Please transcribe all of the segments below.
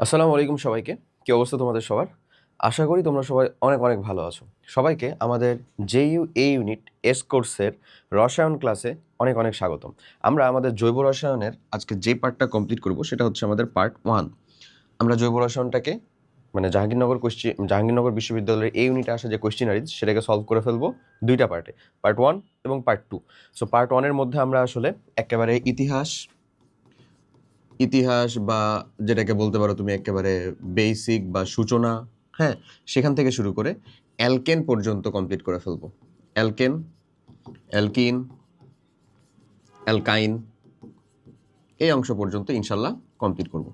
আসসালামু আলাইকুম সবাইকে। কি অবস্থা তোমাদের সবার? আশা করি তোমরা সবাই অনেক অনেক ভালো আছো। সবাইকে আমাদের জেইউ এ ইউনিট এস কোর্সের রসায়ন ক্লাসে অনেক অনেক স্বাগতম। আমরা আমাদের জৈব রসায়নের আজকে যে পার্টটা কমপ্লিট করব সেটা হচ্ছে আমাদের পার্ট 1। আমরা জৈব রসায়নটাকে জাহাঙ্গীরনগর বিশ্ববিদ্যালয়ের এই ইউনিটে আসা যে কোয়েশ্চেনারিজ সেটাকে সলভ করে ফেলবো দুইটা পার্টে, পার্ট 1 এবং পার্ট 2। সো পার্ট 1 এর মধ্যে আমরা আসলে একেবারে ইতিহাস বা যেটাকে বলতে পারো তুমি একেবারে বেসিক বা সূচনা, হ্যাঁ, সেখান থেকে শুরু করে অ্যালকেন পর্যন্ত কমপ্লিট করে ফেলবো। অ্যালকেন, অ্যালকিন, অ্যালকাইন, এই অংশ পর্যন্ত ইনশাল্লাহ কমপ্লিট করব।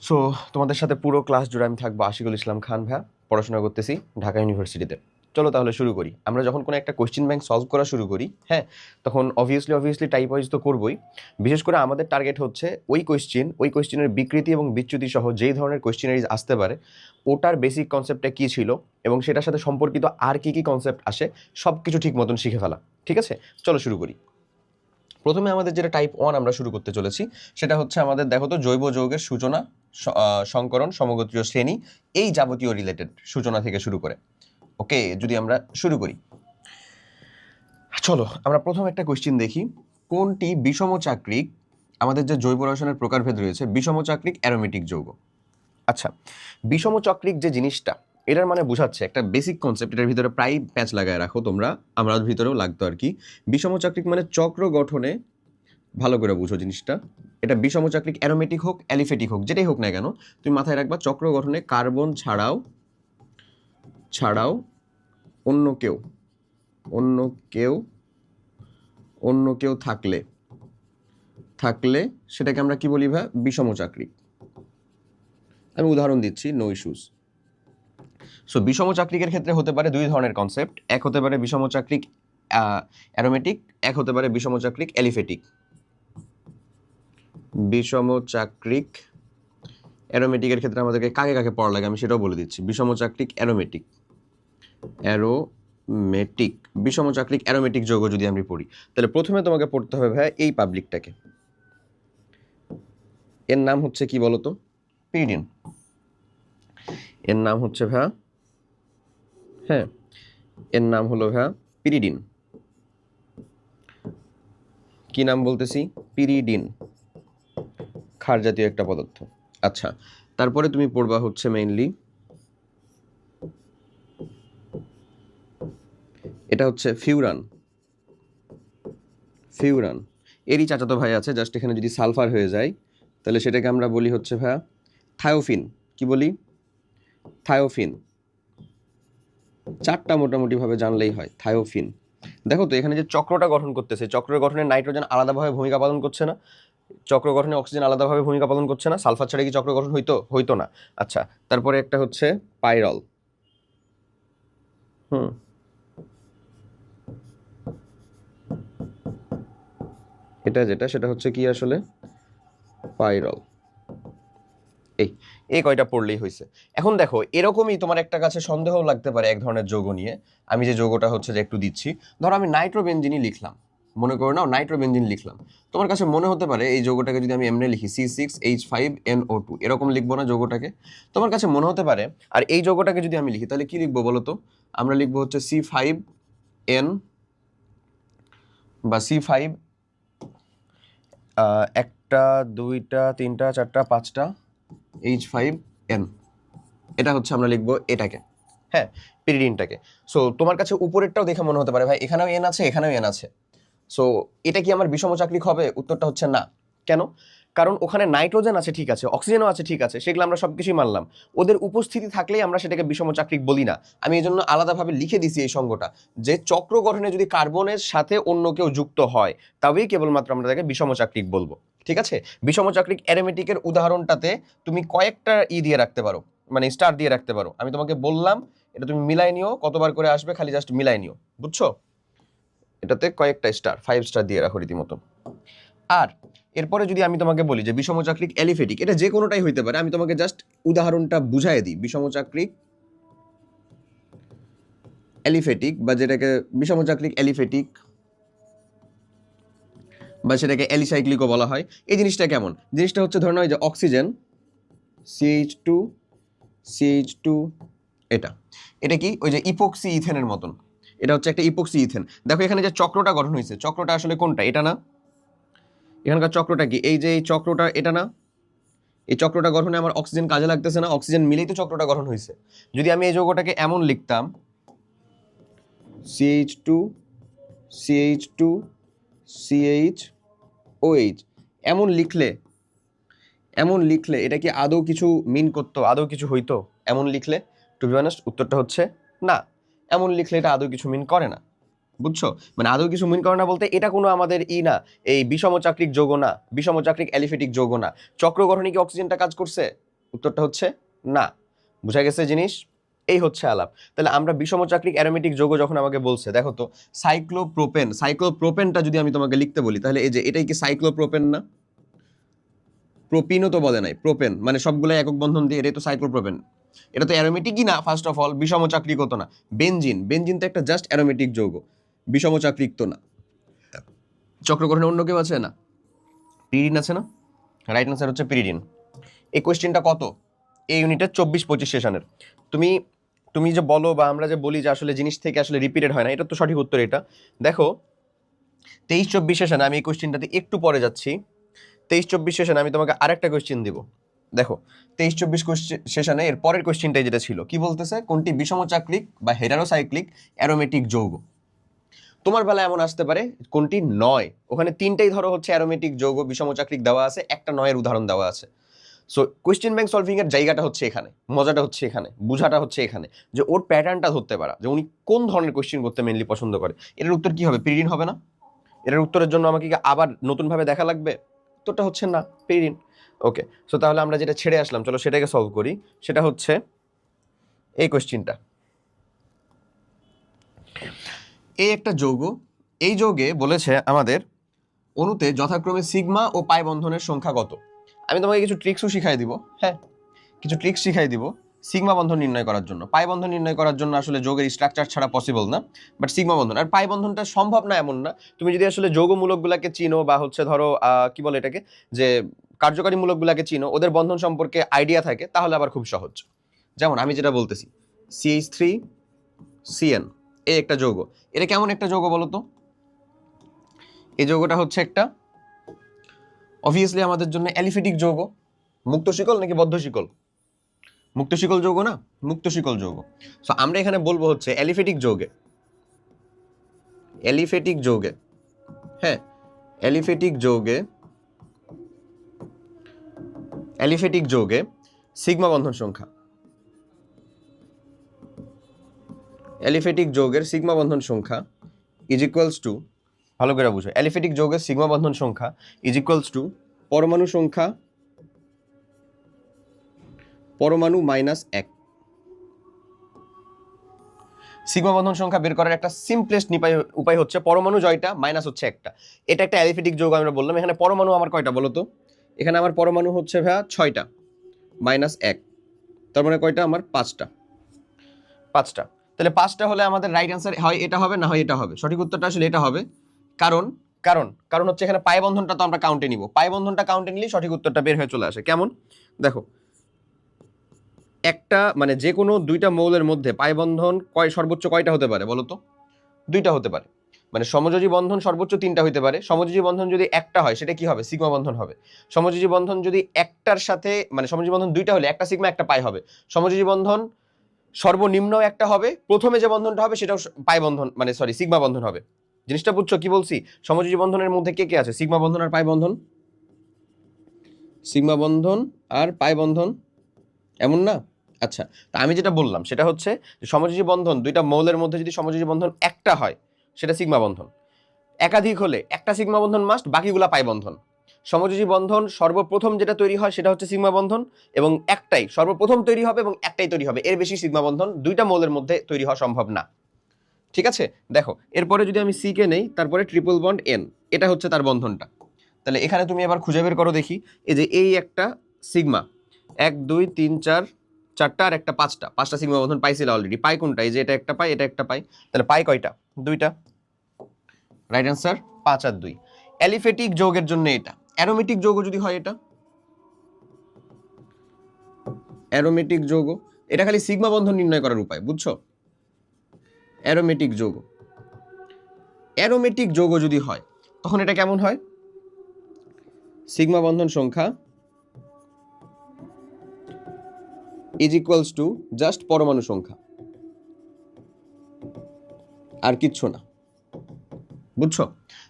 সো তোমাদের সাথে পুরো ক্লাস জুড়ে আমি থাকবো আশিকুল ইসলাম খান ভাইয়া, পড়াশোনা করতেছি ঢাকা ইউনিভার্সিটিতে। চলো তাহলে শুরু করি। আমরা যখন কোনো একটা কোয়েশ্চেন ব্যাংক সলভ করা শুরু করি, হ্যাঁ, তখন অবভিয়াসলি টাইপ ওয়াইজ তো করবই। বিশেষ করে আমাদের টার্গেট হচ্ছে ওই কোয়েশ্চেনের বিকৃতি এবং বিচ্যুতি সহ যেই ধরনের কোয়েশ্চেনারিজ আসতে পারে ওটার বেসিক কনসেপ্টটা কী ছিল এবং সেটার সাথে সম্পর্কিত আর কী কী কনসেপ্ট আসে সব কিছু ঠিক মতন শিখে ফেলা। ঠিক আছে, চলো শুরু করি। প্রথমে আমাদের যেটা টাইপ 1 আমরা শুরু করতে চলেছি সেটা হচ্ছে আমাদের দেখো তো জৈব যৌগের সূচনা, সংকরণ, সমগোত্রীয় শ্রেণী, এই যাবতীয় রিলেটেড সূচনা থেকে শুরু করে। ওকে, যদি আমরা শুরু করি, চলো আমরা প্রথম একটা কোয়েশ্চেন দেখি। কোনটি বিষমচাক্রিক, আমাদের যে জৈব রসায়নের প্রকারভেদ রয়েছে, বিষমচাক্রিক অ্যারোমেটিক যৌগ। আচ্ছা, বিষমচক্রিক যে জিনিসটা, এটার মানে বোঝাচ্ছে একটা বেসিক কনসেপ্ট, এটার ভিতরে প্রায় প্যাঁচ লাগায় রাখো তোমরা, আমরা ভিতরেও লাগতো আর কি। বিষমচাক্রিক মানে চক্র গঠনে, ভালো করে বুঝো জিনিসটা, এটা বিষমচাক্রিক অ্যারোমেটিক হোক অ্যালিফেটিক হোক যেটাই হোক না কেন, তুমি মাথায় রাখবা চক্র গঠনে কার্বন ছাড়াও অন্য কেউ থাকলে সেটাকে আমরা কি বলি ভাই? বিষমচাক্রিক। আমি উদাহরণ দিচ্ছি, নো ইস্যুস। সো বিষমচাক্রিকের ক্ষেত্রে হতে পারে দুই ধরনের কনসেপ্ট, এক হতে পারে বিষমচাক্রিক অ্যারোমেটিক, এক হতে পারে বিষমচাক্রিক অ্যালিফেটিক। বিষমচাক্রিক অ্যারোমেটিকের ক্ষেত্রে আমাদেরকে কাকে কাকে পড়া লাগে আমি সেটাও বলে দিচ্ছি। বিষমচাক্রিক অ্যারোমেটিক বিষমচাক্রিক অ্যারোমেটিক যৌগ যদি আমি পড়ি, তাহলে প্রথমে তোমাকে পড়তে হবে ভাই এই পাবলিকটাকে। এর নাম হচ্ছে কি বলতো? পিরিডিন। এর নাম হচ্ছে ভাইয়া, হ্যাঁ, এর নাম হলো ভাইয়া পিরিডিন। কি নাম বলতেছি? পিরিডিন, ক্ষার জাতীয় একটা পদার্থ। আচ্ছা, তারপরে তুমি পড়বা হচ্ছে মেইনলি, এটা হচ্ছে ফিউরান। এরই চাচাতো ভাই আছে, জাস্ট এখানে যদি সালফার হয়ে যায় তাহলে সেটাকে আমরা বলি হচ্ছে ভাইয়া থায়োফিন। কি বলি? থায়োফিন। চারটা মোটামুটিভাবে জানলেই হয়, থায়োফিন। দেখো তো এখানে যে চক্রটা গঠন করতেছে, চক্রের গঠনে নাইট্রোজেন আলাদাভাবে ভূমিকা পালন করছে না, চক্র গঠনে অক্সিজেন আলাদাভাবে ভূমিকা পালন করছে না, সালফার ছাড়া কি চক্র গঠন হইতো না। আচ্ছা, তারপরে একটা হচ্ছে পাইরল। এটা যেটা সেটা হচ্ছে কি আসলে? পাইরল। এই কয়টা পড়লেই হয়েছে। এখন দেখো, এরকমই তোমার একটা কাছে সন্দেহ লাগতে পারে এক ধরনের যৌগ নিয়ে। আমি যে যৌগটা হচ্ছে যে একটু দিচ্ছি, ধরো আমি নাইট্রোবেনজিনই লিখলাম, মনে করো নাও নাইট্রোবেনজিন লিখলাম। তোমার কাছে মনে হতে পারে এই যৌগটাকে যদি আমি এমনি লিখি C6H5NO2 এরকম লিখবো না যৌগটাকে? তোমার কাছে মনে হতে পারে। আর এই যৌগটাকে যদি আমি লিখি তাহলে কি লিখবো বলো তো? আমরা লিখবো হচ্ছে C5N বা C5, একটা দুইটা তিনটা চারটা পাঁচটা H5N, এটা হচ্ছে আমরা লিখবো এটাকে, হ্যাঁ, পিরিডিনটাকে। সো তোমার কাছে উপরেরটাও দেখে মনে হতে পারে ভাই এখানেও এন আছে এখানেও এন আছে, সো এটা কি আমার বিষমচাক্রিক হবে? উত্তরটা হচ্ছে না। কেন? কারণ ওখানে নাইট্রোজেন আছে ঠিক আছে, অক্সিজেনও আছে ঠিক আছে, সেগুলো আমরা সবকিছুই মানলাম, ওদের উপস্থিতি থাকলেই আমরা সেটাকে বিষমচাক্রিক বলি না। আমি এই জন্য আলাদাভাবে লিখে দিছি এই সঙ্গটা, যে চক্র গঠনে যদি কার্বনের সাথে অন্য কেউ যুক্ত হয় তবেই কেবলমাত্র আমরা তাকে বিষমচাক্রিক বলবো। ঠিক আছে? বিষমচাক্রিক অ্যারোমেটিকের উদাহরণটাতে তুমি কয়েকটা দিয়ে রাখতে পারো, মানে স্টার দিয়ে রাখতে পারো। আমি তোমাকে বললাম এটা তুমি মিলাই নিও, কতবার করে আসবে খালি জাস্ট মিলাই নিও, বুঝছো? এটাতে কয়েকটা স্টার, 5 স্টার দিয়ে রাখো রীতিমতো। আর এরপরে যদি আমি তোমাকে বলি যে বিষমচাক্রিক অ্যালিফেটিক, এটা যে কোনোটাই হইতে পারে, আমি তোমাকে জাস্ট উদাহরণটা বুঝাই দিই। বিষমচাক্রিক অ্যালিফেটিক বা যেটাকে বিষমচাক্রিক অ্যালিফেটিক বা সেটাকে অ্যালিসাইক্লিকও বলা হয়, এই জিনিসটা কেমন? জিনিসটা হচ্ছে ধরে নাও যে অক্সিজেন CH2 CH2 এটা এটা কি ওই যে ইপক্সি ইথেনের মতন, এটা হচ্ছে একটা ইপক্সি ইথেন। দেখো এখানে যে চক্রটা গঠন হয়েছে, চক্রটা আসলে কোনটা? এটা না? এখানকার চক্রটা কি? এই যে এই চক্রটা, এটা না? এই চক্রটা গঠনে আমার অক্সিজেন কাজে লাগতেছে না, অক্সিজেন মিলেই তো চক্রটা গঠন হয়েছে। যদি আমি এই যৌগটাকে এমন লিখতাম CH2 CH2 CHOH, এমন লিখলে এটা কি আদৌ কিছু মিন করতো, আদৌ কিছু হইতো? এমন লিখলে টু বি অনেস্ট উত্তরটা হচ্ছে না। এমন লিখলে এটা আদৌ কিছু মিন করে না, বুঝছো? মানে আদৌ কিছু মিন করে না বলতে এটা কোনো আমাদের না, এই বিষমচাক্রিক যৌগ না, বিষমচাক্রিক অ্যালিফেটিক যৌগ না। চক্র গঠনে কি অক্সিজেনটা কাজ করছে? উত্তরটা হচ্ছে না। বুঝা গেছে জিনিস? এই হচ্ছে আলাপ। তাহলে আমরা বিষমচাক্রিক অ্যারোমেটিক যৌগ যখন আমাকে বলছে, দেখো তো সাইক্লোপ্রোপেনটা যদি আমি তোমাকে লিখতে বলি, তাহলে এই যে এটাই কি সাইক্লোপ্রোপেন না? প্রোপিনও তো বলে নাই, প্রোপেন মানে সবগুলো একক বন্ধন দিয়ে, এটাই তো সাইক্লোপ্রোপেন। এটা তো অ্যারোমেটিকই না, ফার্স্ট অফ অল বিষমচাক্রিক তো না। বেনজিন তো একটা জাস্ট অ্যারোমেটিক যৌগ, বিষমচাক্রিক তো না। চক্র গঠনে অন্য কেউ আছে না? পিরিডিন আছে না? রাইট আনসার হচ্ছে পিরিডিন। এই কোয়েশ্চেনটা কত? এই ইউনিটের 24-25 সেশনের। তুমি যে বলো বা আমরা যে বলি যে আসলে জিনিস থেকে আসলে রিপিটেড হয় না, এটা তো সঠিক উত্তর। এটা দেখো 23-24 সেশনে আমি এই কোয়েশ্চেনটাতে একটু পরে যাচ্ছি। 23-24 সেশনে আমি তোমাকে আরেকটা কোয়েশ্চেন দিব। দেখো 23-24 সেশনে এর পরের কোয়েশ্চেনটাই যেটা ছিল, কি বলতেছে? কোনটি বিষমচাক্রিক বা হেটারোসাইক্লিক অ্যারোমেটিক যৌগ? তোমার বেলা এমন আসতে পারে কোনটি নয়, ওখানে তিনটাই ধরো হচ্ছে অ্যারোমেটিক যৌগ বিষমচাক্রিক দেওয়া আছে, একটা নয়ের উদাহরণ দেওয়া আছে। সো কোয়েশ্চেন ব্যাংক সলভিং এর জায়গাটা হচ্ছে এখানে, মজাটা হচ্ছে এখানে, বুঝাটা হচ্ছে এখানে, যে ওর প্যাটার্নটা ধরতে পারা, যে উনি কোন ধরনের কোয়েশ্চেন করতে মেনলি পছন্দ করে। এটার উত্তর কি হবে? পিরিডিন হবে না? এটার উত্তরের জন্য আমাকে কি আবার নতুনভাবে দেখা লাগবে? উত্তরটা হচ্ছে না, পিরিডিন। ওকে, সো তাহলে আমরা যেটা ছেড়ে আসলাম, চলো সেটাকে সলভ করি। সেটা হচ্ছে এই কোয়েশ্চেনটা। এই একটা যৌগ, এই যৌগে বলেছে আমাদের অণুতে যথাক্রমে সিগমা ও পাই বন্ধনের সংখ্যা কত? আমি তোমাকে কিছু ট্রিক্সও শিখাই দিব। হ্যাঁ, কিছু ট্রিক্স শিখাই দিব সিগমা বন্ধন নির্ণয় করার জন্য। পাই বন্ধন নির্ণয় করার জন্য আসলে যৌগের স্ট্রাকচার ছাড়া পসিবল না, বাট সিগমা বন্ধন আর পাই বন্ধনটা সম্ভব না এমন না। তুমি যদি আসলে যৌগমূলকগুলোকে চিনো বা হচ্ছে ধরো কি বলে এটাকে, যে কার্যকারী মূলকগুলোকে চিনো, ওদের বন্ধন সম্পর্কে আইডিয়া থাকে, তাহলে আবার খুব সহজ। যেমন আমি যেটা বলতেছি CH3CN, এই একটা যৌগ। এটা কেমন একটা যৌগ বলো তো? এই যৌগটা হচ্ছে একটা অবভিয়াসলি আমাদের জন্য অ্যালিফেটিক যৌগ। মুক্ত শিকল নাকি বদ্ধ শিকল? মুক্ত শিকল যৌগ না? মুক্ত শিকল যৌগ। সো আমরা এখানে বলবো হচ্ছে অ্যালিফেটিক যৌগে, হ্যাঁ অ্যালিফেটিক যৌগে সিগমা বন্ধন সংখ্যা, অ্যালিফেটিক যৌগের সিগমা বন্ধন সংখ্যা ইজ ইকুয়ালস টু, ভালো করে বুঝো, অ্যালিফেটিক যৌগের সিগমা বন্ধন সংখ্যা ইজ ইকুয়ালস টু পরমাণু -1। সিগমা বন্ধন সংখ্যা বের করার একটা সিম্পলেস্ট উপায় হচ্ছে পরমাণু জয়টা মাইনাস হচ্ছে একটা। এটা একটা অ্যালিফেটিক যৌগ আমরা বললাম। এখানে পরমাণু আমার কয়টা বলো তো? এখানে আমার পরমাণু হচ্ছে ভাইয়া 6টা, -1, তার মানে কয়টা আমার? 5টা। তাহলে 5টা হলে আমাদের রাইট অ্যান্সার হয় এটা হবে, না হয় এটা হবে। সঠিক উত্তরটা আসলে এটা হবে, কারণ কারণ কারণ হচ্ছে এখানে পাই বন্ধনটা তো আমরা কাউন্টে নিব, পাই বন্ধনটা কাউন্টে নিলেই সঠিক উত্তরটা বের হয়ে চলে আসে। কেমন? দেখো একটা মানে যে কোনো দুইটা মৌলের মধ্যে পাই বন্ধন সর্বোচ্চ কয়টা হতে পারে বলো তো? 2টা হতে পারে। মানে সমযোজী বন্ধন সর্বোচ্চ 3টা হতে পারে। সমযোজী বন্ধন যদি একটা হয় সেটা কি হবে? সিগমা বন্ধন হবে। সমযোজী বন্ধন যদি একটার সাথে মানে সমযোজী বন্ধন 2টা হলে একটা সিগমা একটা পাই হবে। সমযোজী বন্ধন সর্বনিম্ন একটা হবে, প্রথমে যে বন্ধনটা হবে সেটাও পাই বন্ধন মানে সরি সিগমা বন্ধন হবে। জিনিসটা বুঝছো কি বলছি? সমযোজী বন্ধনের মধ্যে কে কে আছে? সিগমা বন্ধন আর পাই বন্ধন, সিগমা বন্ধন আর পাই বন্ধন, এমন না? আচ্ছা, তা আমি যেটা বললাম সেটা হচ্ছে যে সমযোজী বন্ধন দুইটা মৌলের মধ্যে যদি সমযোজী বন্ধন একটা হয় সেটা সিগমা বন্ধন, একাধিক হলে একটা সিগমা বন্ধন মাস্ট, বাকিগুলা পাই বন্ধন। সমযোজী বন্ধন সর্বপ্রথম যেটা তৈরি হয় সেটা হচ্ছে সিগমা বন্ধন, এবং একটাই সর্বপ্রথম তৈরি হবে এবং একটাই তৈরি হবে, এর বেশি সিগমা বন্ধন দুইটা মৌলের মধ্যে তৈরি হওয়া সম্ভব না। ঠিক আছে, দেখো এরপরে যদি আমি সি কে নেই, তারপরে ট্রিপল বন্ড এন, এটা হচ্ছে তার বন্ধনটা। তাহলে এখানে তুমি এবার খুঁজে বের করো দেখি, এই যে এই একটা সিগমা 1 2 3 4 4টা আর একটা 5টা সিগমা বন্ধন পাইছিল অলরেডি। পাই কোনটা? এই যে এটা একটা পাই, এটা একটা পাই, তাহলে পাই কয়টা? 2টা। রাইট অ্যান্সার 5 আর 2। অ্যালিফেটিক যৌগের জন্য এটা। অ্যারোমেটিক যৌগ যদি হয় এটা, অ্যারোমেটিক যৌগ, এটা খালি সিগমা বন্ধন নির্ণয় করার উপায়, বুঝছো? অ্যারোমেটিক যৌগ, অ্যারোমেটিক যৌগ যদি হয় তখন এটা কেমন হয়? সিগমা বন্ধন সংখ্যা ইজ ইকুয়ালস টু জাস্ট পরমাণু সংখ্যা, আর কিচ্ছু না, বুঝছো?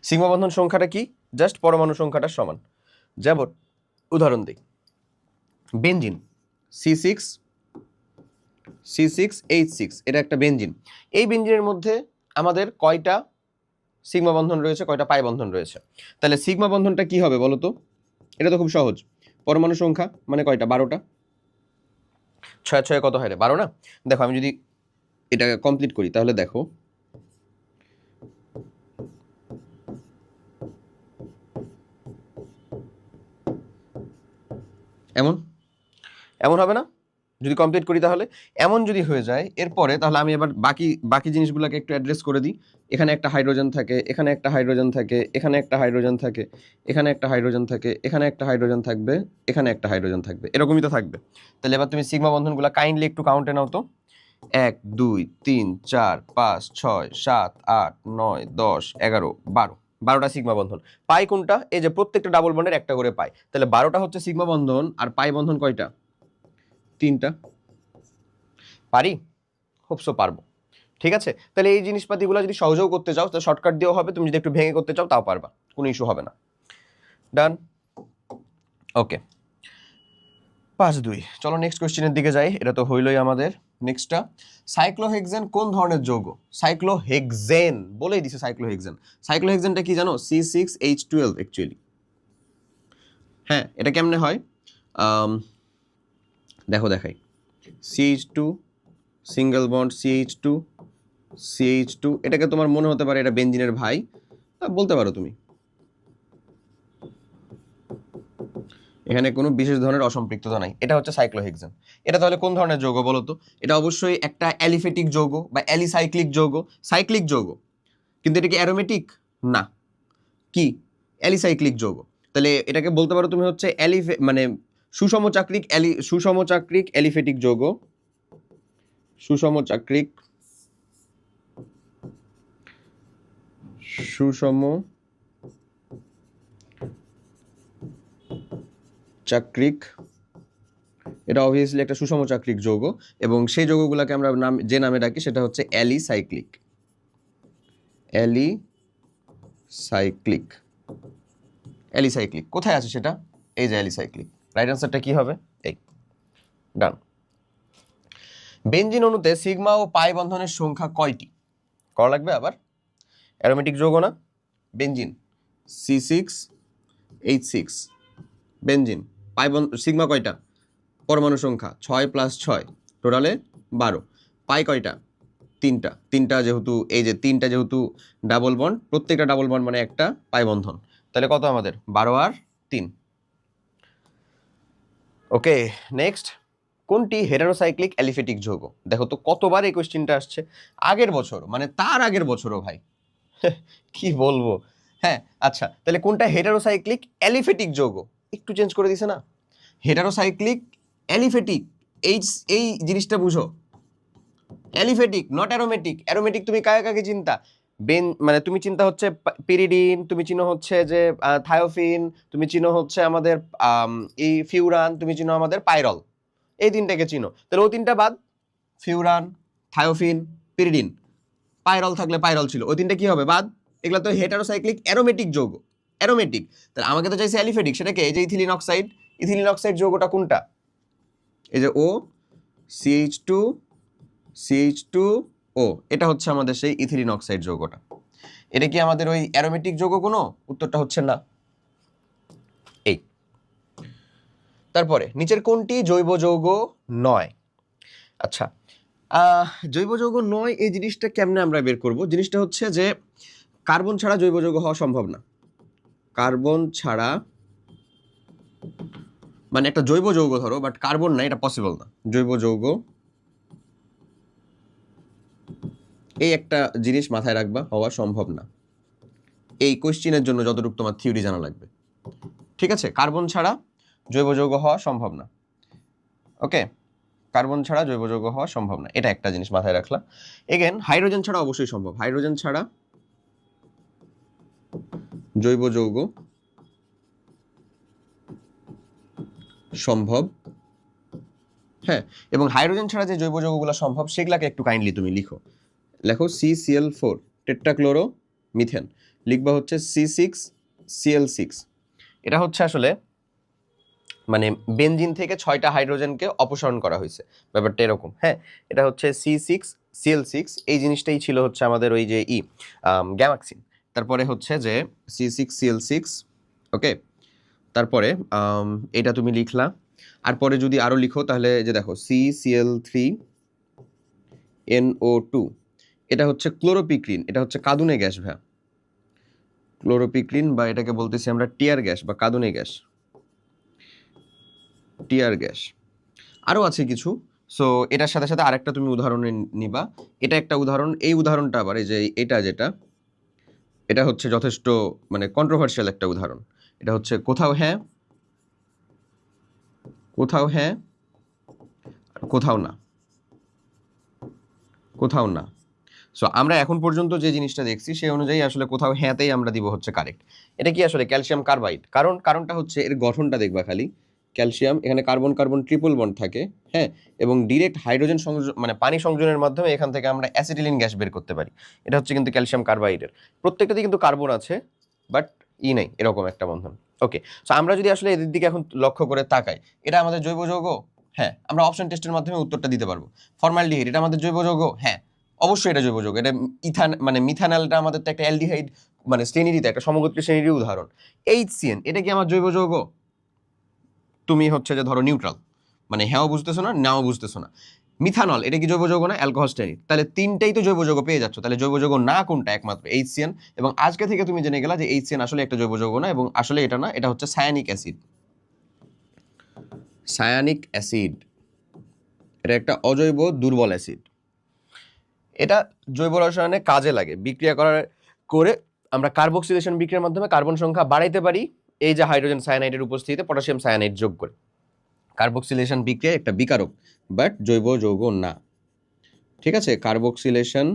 সিগমা বন্ধন সংখ্যাটা কি? জাস্ট পরমাণু সংখ্যাটার সমান। যেমন উদাহরণ দিই, বেনজিন C6H6, এটা একটা বেনজিন। এই বেনজিনের মধ্যে আমাদের কয়টা সিগমা বন্ধন রয়েছে, কয়টা পাই বন্ধন রয়েছে? তাহলে সিগমা বন্ধনটা কি হবে বলো তো? এটা তো খুব সহজ, পরমাণু সংখ্যা মানে কয়টা? 12টা। 6 6 কত হয় রে? 12 না? দেখো আমি যদি এটা কমপ্লিট করি তাহলে দেখো, এমন এমন হবে না? যদি কমপ্লিট করি তাহলে এমন যদি হয়ে যায়, এরপরে তাহলে আমি এবার বাকি বাকি জিনিসগুলোকে একটু অ্যাড্রেস করে দিই। এখানে একটা হাইড্রোজেন থাকে, এখানে একটা হাইড্রোজেন থাকে, এখানে একটা হাইড্রোজেন থাকে, এখানে একটা হাইড্রোজেন থাকে, এখানে একটা হাইড্রোজেন থাকবে, এখানে একটা হাইড্রোজেন থাকবে, এরকমই তো থাকবে। তাহলে এবার তুমি সিগমা বন্ধনগুলো কাইন্ডলি একটু কাউন্টে নাও তো। 1 2 3 4 5 6 7 8 9 10 11 12, 12টা সিগমা বন্ধন। পাই কোনটা? এই যে প্রত্যেকটা ডাবল বন্ডের একটা করে পাই, তাহলে 12টা হচ্ছে সিগমা বন্ধন, আর পাই বন্ধন কয়টা? 3টা। পারি? হোপসো পারবো। ঠিক আছে, তাহলে এই জিনিসপাতিগুলো যদি সহজেও করতে চাও তাহলে শর্টকাট দিয়েও হবে, তুমি যদি একটু ভেঙে করতে চাও তাও পারবা, কোনো ইস্যু হবে না। ডান, ওকে। 5-2। চলো নেক্সট কোশ্চেনের দিকে যাই, এটা তো হইলই আমাদের। নেক্সটটা, সাইক্লোহেক্সেন কোন ধরনের যৌগ? সাইক্লোহেক্সেন বলেই দিছে, সাইক্লোহেক্সেন। সাইক্লোহেক্সেনটা কি জানো? C6H12 actually. হ্যাঁ, এটা কেমনে হয়? দেখো দেখাই, CH2 সিঙ্গেল বন্ড CH2, এটাকে তোমার মনে হতে পারে এটা বেনজিনের ভাই, বলতে পারো তুমি। এখানে কোনো বিশেষ ধরনের অসম্পৃক্ততা নাই, এটা হচ্ছে সাইক্লোহেক্সেন। এটা তাহলে কোন ধরনের যৌগ বলো তো? এটা অবশ্যই একটা অ্যালিফেটিক যৌগ বা অ্যালিসাইক্লিক যৌগ, সাইক্লিক যৌগ। কিন্তু এটা কি অ্যারোমেটিক? না। কি? অ্যালিসাইক্লিক যৌগ। তাহলে এটাকে বলতে পারো তুমি হচ্ছে মানে সুসমচাক্রিক অ্যালিফেটিক যৌগ, সুসমচাক্রিক এটা অবভিয়াসলি একটা সুসমচাক্রিক যৌগ, এবং সেই যৌগগুলোকে আমরা যে নামে ডাকি সেটা হচ্ছে অ্যালিসাইক্লিক। কোথায় আছে সেটা? এই যে অ্যালিসাইক্লিক। রাইট আনসারটা কি হবে? এই, ডান। বেনজিন অণুতে সিগমা ও পাই বন্ধনের সংখ্যা কয়টি? করা লাগবে আবার, অ্যারোমেটিক যৌগ না? বেনজিন C6H6, বেনজিন, পাই সিগমা কয়টা? পরমাণু সংখ্যা 6 + 6, টোটালে 12। পাই কয়টা? 3টা যেহেতু এই যে 3টা যেহেতু ডাবল বন্ড, প্রত্যেকটা ডাবল বন্ড মানে একটা পাই বন্ধন, তাহলে কত আমাদের? 12 আর 3। ওকে, নেক্সট, কোনটি হেটারোসাইক্লিক অ্যালিফেটিক যৌগ? দেখো তো কতবার এই কোশ্চেনটা আসছে, আগের বছর মানে তার আগের বছরও ভাই। কি বলবো। হ্যাঁ, আচ্ছা, তাহলে কোনটা হেটারোসাইক্লিক অ্যালিফেটিক যৌগ? একটু চেঞ্জ করে দিছে না? হেটারোসাইক্লিক অ্যালিফেটিক, এই জিনিসটা বুঝো। Aliphatic, not aromatic. অ্যারোমেটিক তুমি কাকে চিন্তা? মানে তুমি চিন্তা হচ্ছে পিরিডিন, তুমি চিনো হচ্ছে যে থায়োফিন, তুমি চিনো হচ্ছে আমাদের এই ফিউরান, তুমি চিনো আমাদের পাইরল, এই 3টাকে চিনো। তাহলে ও 3টা বাদ, ফিউরান, থায়োফিন, পিরিডিন, পাইরল থাকলে পাইরল ছিল, ওই 3টা কি হবে? বাদ। এগুলো তো হেটারোসাইক্লিক অ্যারোমেটিক যৌগ, অ্যারোমেটিক। তাহলে আমাকে তো চাইছে অ্যালিফেটিক, সেটাকে এই যে ইথিলিন অক্সাইড যৌগটা কোনটা? এই যে ও CH2O, এটা হচ্ছে আমাদের সেই ইথিলিন অক্সাইড যৌগটা। এটা কি আমাদের ওই অ্যারোমেটিক যৌগ কোনো? উত্তরটা হচ্ছে না। এই, তারপরে নিচের কোনটি জৈব যৌগ নয়? আচ্ছা, জৈব যৌগ নয় এই জিনিসটা কেমনে আমরা বের করব? জিনিসটা হচ্ছে যে কার্বন ছাড়া জৈব যৌগ হওয়া সম্ভব না। কার্বন ছাড়া মানে একটা জৈব যৌগ ধরো, বাট কার্বন না, এটা পসিবল না। জৈব যৌগ, এই একটা জিনিস মাথায় রাখবা, হওয়া সম্ভব না। এই কোশ্চেনের জন্য যতটুকু তোমার থিওরি জানা লাগবে, ঠিক আছে? কার্বন ছাড়া জৈব যৌগ হওয়া সম্ভব না। ওকে, কার্বন ছাড়া জৈব যৌগ হওয়া সম্ভব না, এটা একটা জিনিস মাথায় রাখলাম। এগেন হাইড্রোজেন ছাড়া অবশ্যই সম্ভব, হাইড্রোজেন ছাড়া জৈব যৌগ সম্ভব, হ্যাঁ। এবং হাইড্রোজেন ছাড়া যে জৈব যৌগগুলো সম্ভব সেগুলাকে একটু কাইন্ডলি তুমি লিখো। লেখো CCl4 টেট্রাক্লোরো মিথেন, লিখবা হচ্ছে C6Cl6। এটা হচ্ছে আসলে মানে বেনজিন থেকে 6টা হাইড্রোজেনকে অপসারণ করা হয়েছে, ব্যাপারটা এরকম, হ্যাঁ। এটা হচ্ছে C6Cl6, এই জিনিসটাই ছিল হচ্ছে আমাদের ওই যে গ্যামাক্সিন। তারপরে হচ্ছে যে C6Cl6, ওকে। তারপরে এটা তুমি লিখলা, আর পরে যদি আরো লিখো তাহলে যে দেখো CCl3NO2, এটা হচ্ছে ক্লোরোপিক্রিন, এটা হচ্ছে কাঁদুনে গ্যাস ভাইয়া, ক্লোরোপিক্রিন বা এটাকে বলতেছি আমরা টিয়ার গ্যাস বা কাঁদুনে গ্যাস, টিয়ার গ্যাস। আরও আছে কিছু। সো এটার সাথে সাথে আরেকটা তুমি উদাহরণ নিবা, এটা একটা উদাহরণ। এই উদাহরণটা আবার এই যে যেটা এটা হচ্ছে যথেষ্ট মানে কন্ট্রোভার্সিয়াল একটা উদাহরণ। এটা হচ্ছে কোথাও হ্যাঁ কোথাও না, কোথাও না। সো আমরা এখন পর্যন্ত যে জিনিসটা দেখছি সেই অনুযায়ী আসলে কোথাও হ্যাঁতেই আমরা দিব হচ্ছে কারেক্ট। এটা কি আসলে ক্যালসিয়াম কার্বাইড, কারণটা হচ্ছে এর গঠনটা দেখবা খালি। ক্যালসিয়াম, এখানে কার্বন কার্বন ট্রিপল বন্ড থাকে, হ্যাঁ, এবং ডিরেক্ট হাইড্রোজেন সংযোজন মানে পানি সংযোজনের মাধ্যমে এখান থেকে আমরা অ্যাসিটিলিন গ্যাস বের করতে পারি। এটা হচ্ছে কিন্তু ক্যালসিয়াম কার্বাইডের প্রত্যেকটাতেই কিন্তু কার্বন আছে, বাট নেই এরকম একটা বন্ধন। ওকে, সো আমরা যদি আসলে এদের দিকে এখন লক্ষ্য করে তাকাই, এটা আমাদের জৈব যৌগ, হ্যাঁ, আমরা অপশন টেস্টের মাধ্যমে উত্তরটা দিতে পারবো। ফর্মালডিহাইড, এটা আমাদের জৈব যৌগ, হ্যাঁ অবশ্যই এটা জৈব যৌগ। এটা মিথানলটা আমাদের তো একটা অ্যালডিহাইড মানে শ্রেণীরই, একটা সমগোত্রী শ্রেণীরই উদাহরণ। HCN, এটা কি আমার জৈব যৌগ? তুমি হচ্ছে যে ধরো নিউট্রাল, মানে হ্যাঁও বুঝতেছো না নাও বুঝতেছো না। মিথানল, এটা কি জৈব যৌগ না? অ্যালকোহল শ্রেণীর। তাহলে তিনটাই তো জৈব যৌগ পেয়ে যাচ্ছ, তাহলে জৈব যৌগ না কোনটা? একমাত্র HCN। এবং আজকে থেকে তুমি জেনে গেলা যে HCN আসলে একটা জৈব যৌগ না, এবং আসলে এটা না, এটা হচ্ছে সায়ানিক অ্যাসিড। সায়ানিক অ্যাসিড, এটা একটা অজৈব দুর্বল অ্যাসিড। এটা জৈব রসায়নে কাজে লাগে, বিক্রিয়া করে আমরা কার্বক্সিলেশন বিক্রিয়ার মাধ্যমে কার্বন সংখ্যা বাড়াইতে পারি, এই যে হাইড্রোজেন সায়ানাইডের উপস্থিতিতে পটাশিয়াম সায়ানাইড যোগ করে। কার্বক্সিলেশন বিক্রিয়া একটা বিকারক, বাট জৈব যৌগ না, ঠিক আছে। কার্বক্সিলেশন